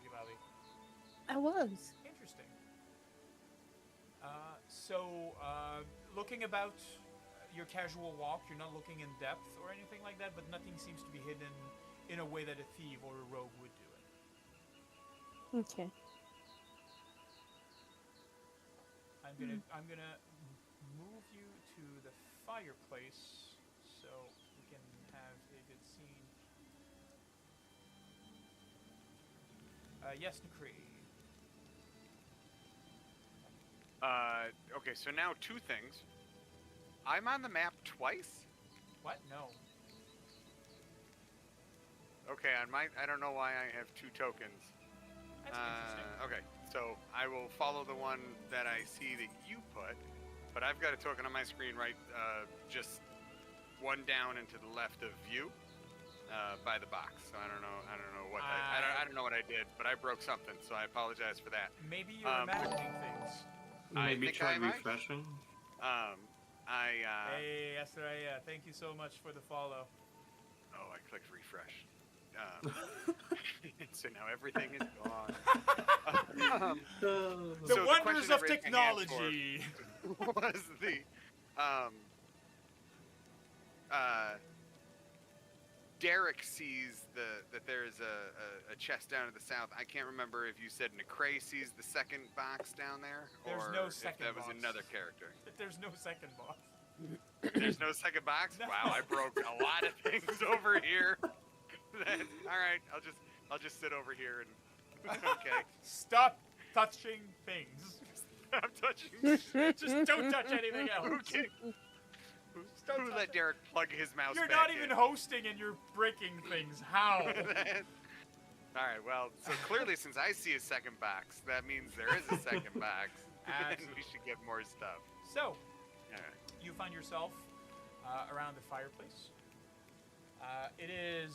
Gilali. I was. Interesting. Looking about your casual walk, you're not looking in depth or anything like that, but nothing seems to be hidden in a way that a thief or a rogue would do it. Okay. I'm gonna move you to the fireplace so we can have a good scene. Yes, Decree. Okay, so now two things. I'm on the map twice. What? No. Okay, I don't know why I have two tokens. That's interesting. Okay, so I will follow the one that I see that you put, but I've got a token on my screen right, just one down and to the left of view, by the box. So I don't know what I don't know what I did, but I broke something, so I apologize for that. Maybe you're imagining things. I Maybe think try I might. refreshing. Hey, Astraya, thank you so much for the follow. Oh, I clicked refresh. So now everything is gone. The So wonders question of I raised my hand for technology. was the Derek sees that there's a chest down to the south. I can't remember if you said Necray sees the second box down there, There's or no if second that was box. another character. There's no second boss. There's no second box. No. Wow, I broke a lot of things over here. All right, I'll just sit over here and okay. Stop touching things. I'm touching. Just don't touch anything else. Okay. Don't Who touch let it. Derek plug his mouse You're back not even in? hosting and you're breaking things. How? Alright, well, so clearly since I see a second box, that means there is a second box. And we Absolutely. should get more stuff. So, Alright. you find yourself around the fireplace. It is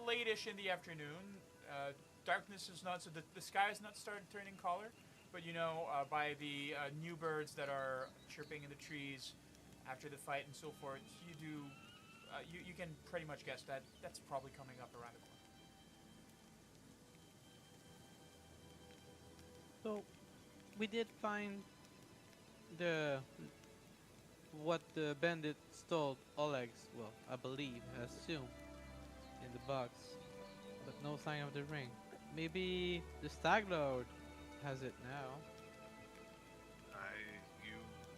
late-ish in the afternoon. Darkness is not, so the sky has not started turning color, but you know by the new birds that are chirping in the trees after the fight and so forth, you do, you can pretty much guess that that's probably coming up around the corner. So we did find the what the bandit stole Oleg's, well, I believe, assume, in the box, but no sign of the ring. Maybe the Stag Lord has it now.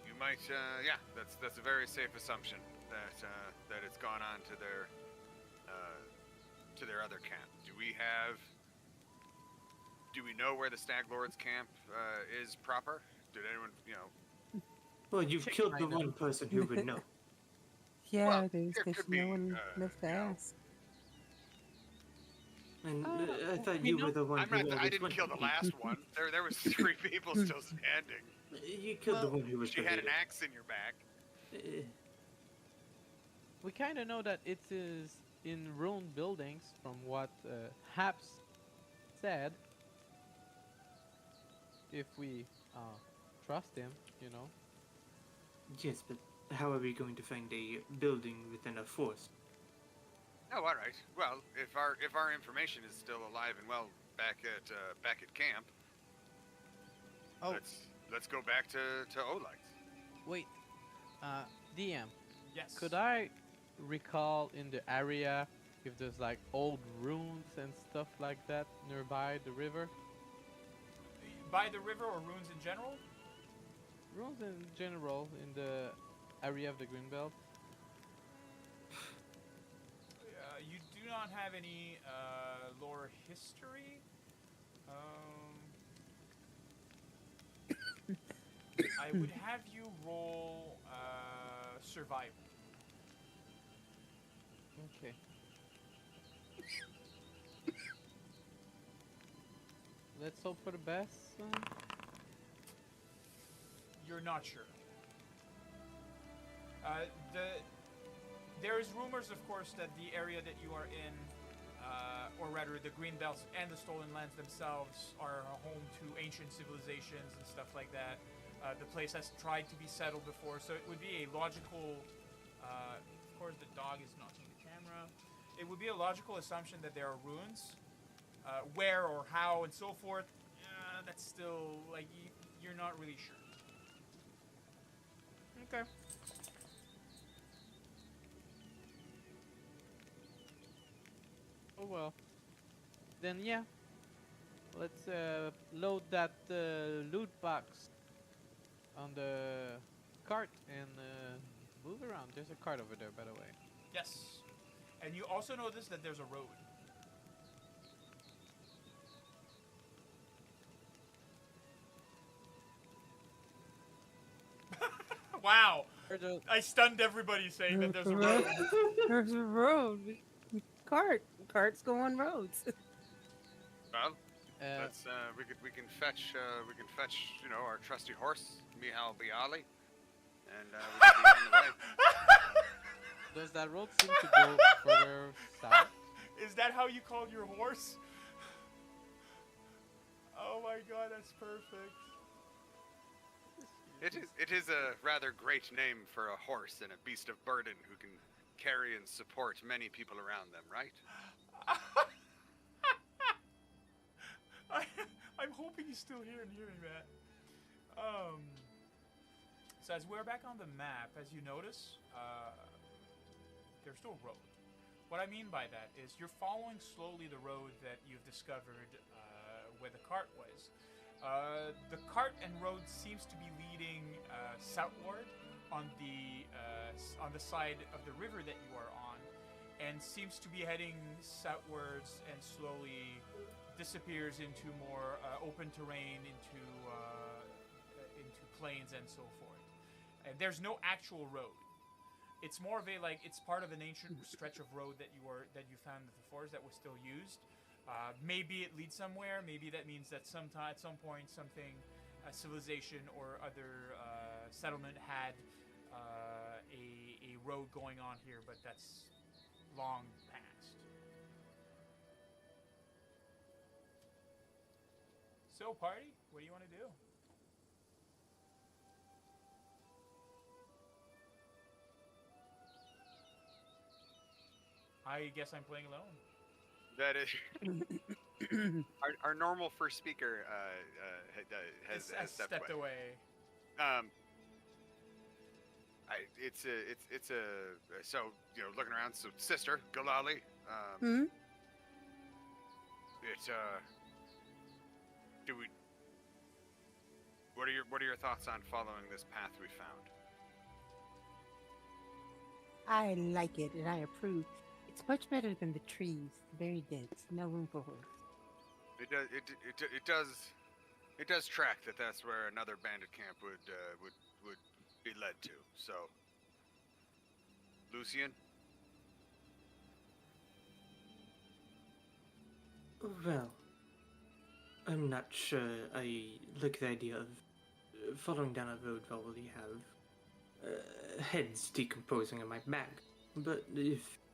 You might, yeah, that's a very safe assumption that it's gone on to their other camp. Do we know where the Stag Lord's camp is proper? Did anyone, Well, you've Check killed the mine one person who would know. Yeah, Well, there's there could no be, one left to you know, ask. And I well, thought we you know- were the one I'm who not. I always didn't went kill to the last one. There was 3 people still standing. You killed the Well, one who was She the had an leader. axe in your back. We kind of know that it is in ruined buildings, from what Haps said. If we trust him, you know. Yes, but how are we going to find a building within a forest? Oh, all right. Well, if our information is still alive and well back at camp, Oh, let's go back to Olight's. wait. DM, Yes. could I recall in the area if there's like old ruins and stuff like that nearby the river? By the river or ruins in general? Ruins in general in the area of the Greenbelt. You do not have any lore history. I would have you roll survival. Okay. Let's hope for the best. You're not sure. There is rumors, of course, that the area that you are in, or rather the green belts and the stolen lands themselves, are home to ancient civilizations and stuff like that. The place has tried to be settled before, so it would be a logical. Of course, the dog is knocking the camera. It would be a logical assumption that there are ruins. Where or how and so forth, that's still like you're not really sure. Okay. Oh well. Then yeah. Let's load that loot box on the cart and move around. There's a cart over there, by the way. Yes, and you also notice that there's a road. Wow, There's a- I stunned everybody saying that there's a road. There's a road. Carts go on roads. Well, Uh, let's we can fetch our trusty horse Mihal Bialy, and we can be on the way. does that road seem to go further south? Is that how you called your horse? Oh my god, that's perfect. It is a rather great name for a horse and a beast of burden who can carry and support many people around them, right? I'm hoping he's still here and hearing that. So as we're back on the map, as you notice, there's no road. What I mean by that is you're following slowly the road that you've discovered where the cart was. The cart and road seems to be leading southward on the side of the river that you are on, and seems to be heading southwards and slowly disappears into more open terrain, into plains and so forth. And there's no actual road. It's more of a like it's part of an ancient stretch of road that you found in the forest that was still used. Maybe it leads somewhere. Maybe that means that at some point something, a civilization or other settlement had a road going on here, but that's long past. So, party, what do you want to do? I guess I'm playing alone. That is our normal first speaker has stepped away. Um, it's a so looking around. So sister Galali, Hmm? it's do we? What are your thoughts on following this path we found? I like it and I approve. It's much better than the trees. Very dense. No room for horse. It does track that's where another bandit camp would be led to. So, Lucian, Well, I'm not sure I like the idea of following down a road while we have heads decomposing in my bag. But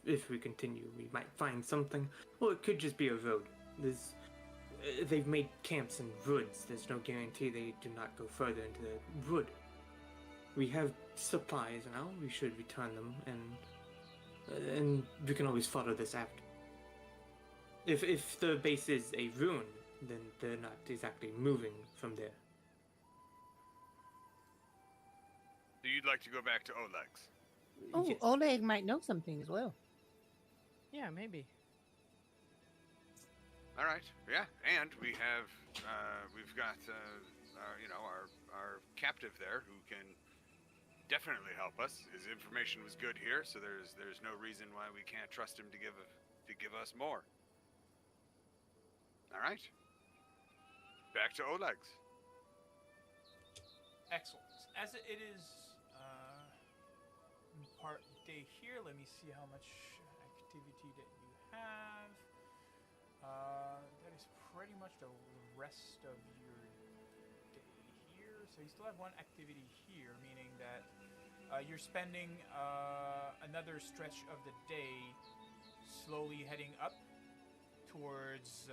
if we continue, we might find something, or it could just be a road. They've made camps in woods. There's no guarantee they do not go further into the wood. We have supplies now. We should return them, and we can always follow this after. If the base is a ruin, then they're not exactly moving from there. so you'd like to go back to Oleg's? Oh, Yes. Oleg might know something as well. Yeah, maybe. All right, yeah, and we've got our captive there who can definitely help us. His information was good here, so there's no reason why we can't trust him to give us more. All right, back to Oleg's. Excellent. As it is part day here, let me see how much activity that you have. That is pretty much the rest of your day here. So you still have one activity here, meaning that you're spending another stretch of the day slowly heading up towards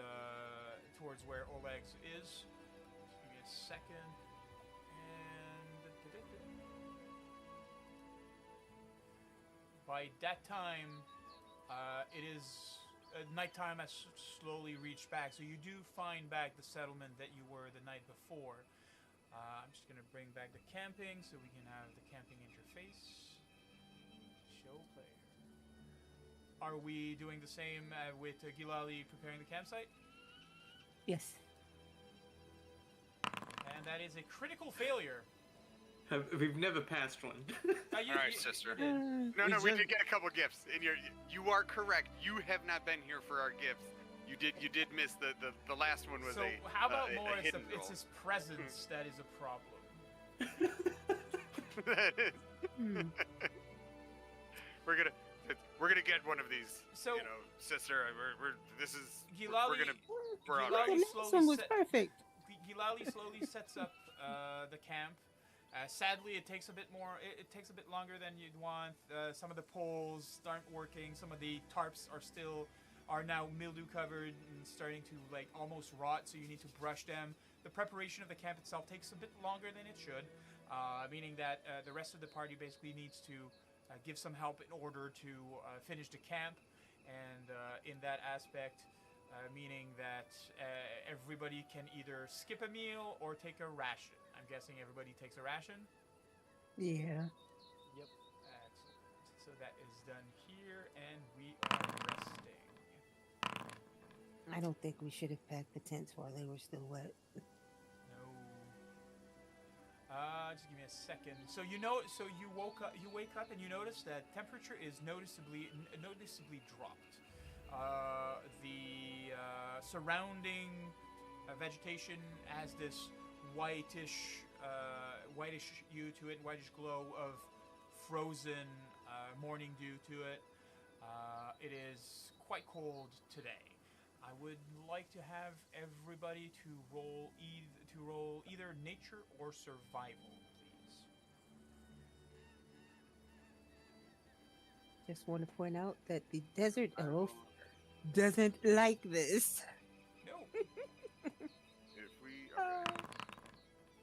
where Oleg's is. Just give me a second. And by that time, it is nighttime has slowly reached back. So you do find back the settlement that you were the night before. I'm just gonna bring back the camping so we can have the camping interface. Show player. Are we doing the same with Gilali preparing the campsite? Yes. And that is a critical failure. We've never passed one. All right, sister. You did. No, We we just- did get a couple gifts, and you are correct. You have not been here for our gifts. You did miss the last one was So a how about a more? It's, hidden it's roll. his presence that is a problem. That is- Hmm. we're gonna get one of these. So sister, we're this is Gilali, we're all The right. Gilali last slowly one was set- perfect. Gilali slowly sets up the camp. Sadly, it takes a bit more. It takes a bit longer than you'd want. Some of the poles aren't working. Some of the tarps are now mildew covered and starting to like almost rot. So you need to brush them. The preparation of the camp itself takes a bit longer than it should, meaning that the rest of the party basically needs to give some help in order to finish the camp. And in that aspect, meaning that everybody can either skip a meal or take a ration. I'm guessing everybody takes a ration. Yeah. Yep. Excellent. So that is done here, and we are resting. I don't think we should have packed the tents while they were still wet. No. Just give me a second. So you wake up and you notice that temperature is noticeably dropped. The surrounding vegetation has this whitish hue to it, whitish glow of frozen morning dew to it. It is quite cold today. I would like to have everybody to roll either nature or survival, please. Just want to point out that the desert I elf will- doesn't like this. No. If we okay.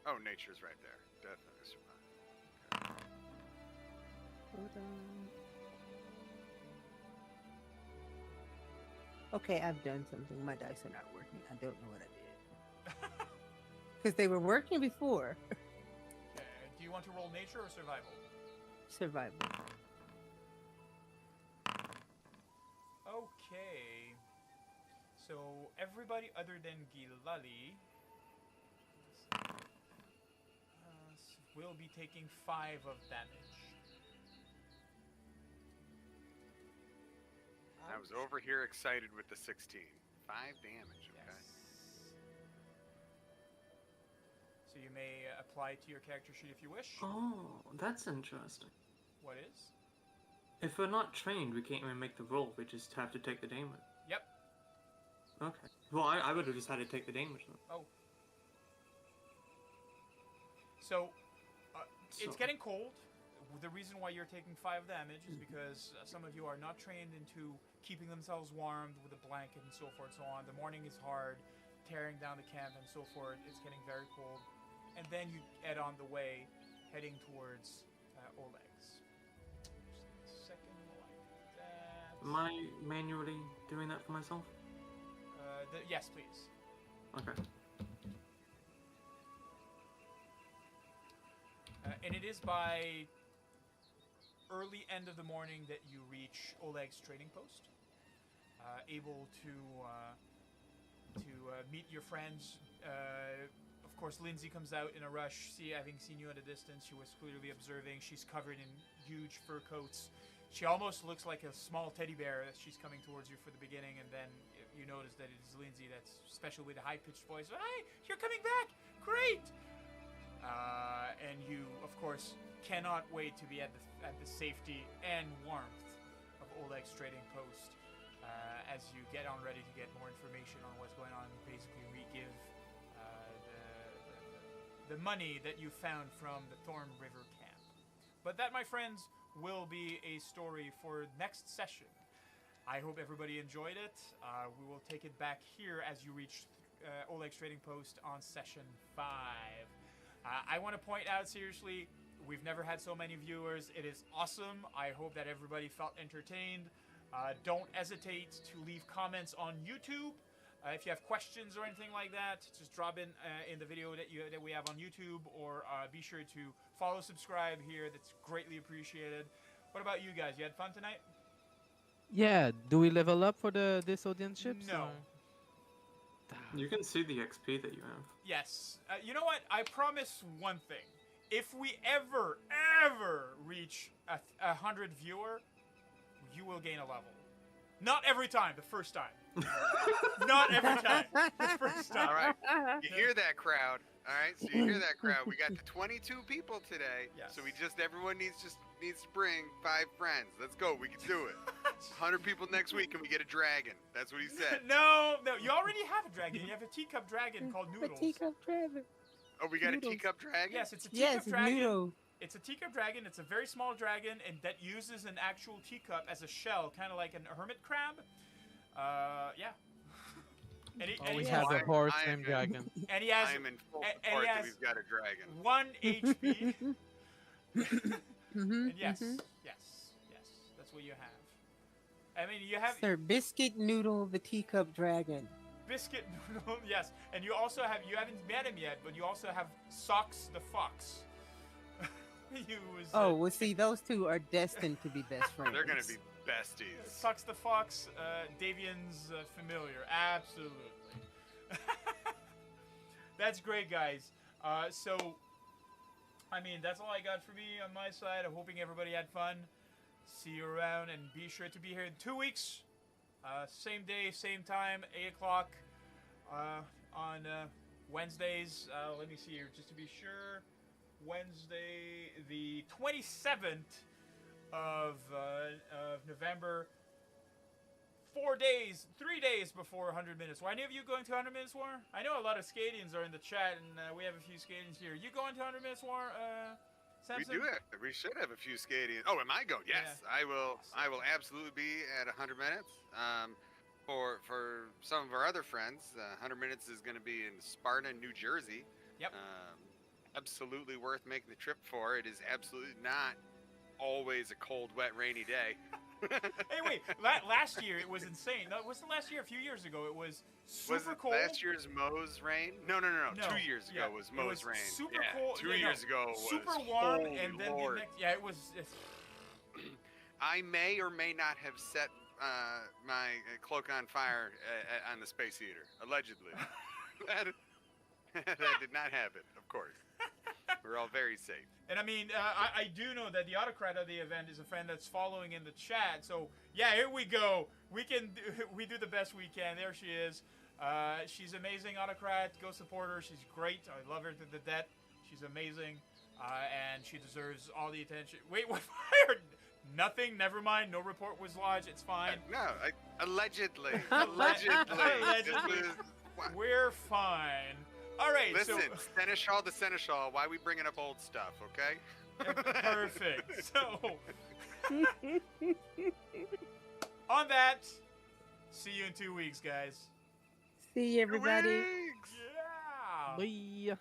Oh, nature's right there. Definitely survive. Hold on. Okay, I've done something. My dice are not working. I don't know what I did. Because they were working before. Do you want to roll nature or survival? Survival. Okay. So everybody other than Gilali will be taking 5 of damage. I was over here excited with the 16. 5 damage, okay. Yes. So you may apply it to your character sheet if you wish. Oh, that's interesting. What is? If we're not trained, we can't even make the roll. We just have to take the damage. Yep. Okay. Well, I would have just had to take the damage then. Oh. So, it's So- getting cold. The reason why you're taking 5 damage is because some of you are not trained into keeping themselves warm with a blanket and so forth and so on. The morning is hard, tearing down the camp and so forth. It's getting very cold. And then you head on the way, heading towards Oleg's. Just a second while I do that. Am I manually doing that for myself? Yes, please. Okay. And it is by early end of the morning that you reach Oleg's trading post. Able to meet your friends. Of course, Lindsay comes out in a rush. Having seen you at a distance, she was clearly observing. She's covered in huge fur coats. She almost looks like a small teddy bear as she's coming towards you for the beginning, and then you notice that it is Lindsay. That's especially with a high-pitched voice. Hi, you're coming back! Great! And you, of course, cannot wait to be at the safety and warmth of Oleg's trading post as you get on ready to get more information on what's going on. Basically, re-give the money that you found from the Thorn River camp. But that, my friends, will be a story for next session. I hope everybody enjoyed it. We will take it back here as you reach Oleg's trading post on session 5. I want to point out, seriously, we've never had so many viewers. It is awesome. I hope that everybody felt entertained. Don't hesitate to leave comments on YouTube. If you have questions or anything like that, just drop in the video that we have on YouTube, or be sure to follow, subscribe here. That's greatly appreciated. What about you guys? You had fun tonight? Yeah, do we level up for this audience ships? No. or- You can see the XP that you have. Yes. You know what? I promise one thing. If we ever reach 100 viewer, you will gain a level. Not every time, the first time. Not every time. The first time. All right. You hear that, crowd? All right. So you hear that, crowd? We got to 22 people today. Yes. So everyone needs to bring 5 friends. Let's go. We can do it. 100 people next week, and we get a dragon. That's what he said. No, you already have a dragon. You have a teacup dragon called Noodles. A teacup dragon. Oh, we got Noodles. a teacup dragon. Yes, it's a teacup Yes, dragon. noodle. It's a teacup dragon. It's a very small dragon, and that uses an actual teacup as a shell, kind of like a hermit crab. Yeah. And he, and Always he have has, a horse I am named Dragon. and he has I am in full and he support that has- we've got a dragon. 1 HP. Mm-hmm, And yes, that's what you have. I mean, you have Sir Biscuit Noodle, the teacup dragon. Biscuit Noodle, yes, and you haven't met him yet, but you also have Socks the Fox. He was, Oh, well, see, those two are destined to be best friends. They're gonna be besties. Socks the Fox, Davian's familiar, absolutely. That's great, guys. So, I mean, that's all I got for me on my side. I'm hoping everybody had fun. See you around, and be sure to be here in 2 weeks. Same day, same time, 8 o'clock on Wednesdays. Let me see here, just to be sure. Wednesday, the 27th of November. 3 days before 100 Minutes War. Are any of you going to 100 Minutes War? I know a lot of Scadians are in the chat, and we have a few Scadians here. You going to 100 Minutes War, We Samson? do it. We should have a few skating. Oh, am I going? Yes, Yeah. I will. I will absolutely be at 100 minutes. For some of our other friends, 100 minutes is going to be in Sparta, New Jersey. Yep. Absolutely worth making the trip for. It is absolutely not always a cold, wet, rainy day. Hey, wait. Last year, it was insane. No, it wasn't last year. A few years ago, it was super Was it cold. last year's Moe's rain? No. No, 2 years ago yeah, was it Moe's was rain. super Yeah, cold. 2 Yeah, no, years ago was super warm, holy and then Lord. the next. Yeah, it was. I may or may not have set my cloak on fire on the space heater, allegedly. that did not happen, of course. We're all very safe. And I mean, I do know that the autocrat of the event is a friend that's following in the chat. So yeah, here we go. We do the best we can. There she is. She's amazing, autocrat. Go support her. She's great. I love her to the death. She's amazing, and she deserves all the attention. Wait, what? Fired? Nothing. Never mind. No report was lodged. It's fine. Allegedly. Allegedly. We're fine. All right. Listen, So, Seneschal to Seneschal, why we bringing up old stuff, okay? perfect. So, on that, see you in 2 weeks, guys. See you, everybody. Wigs! Yeah. Bye.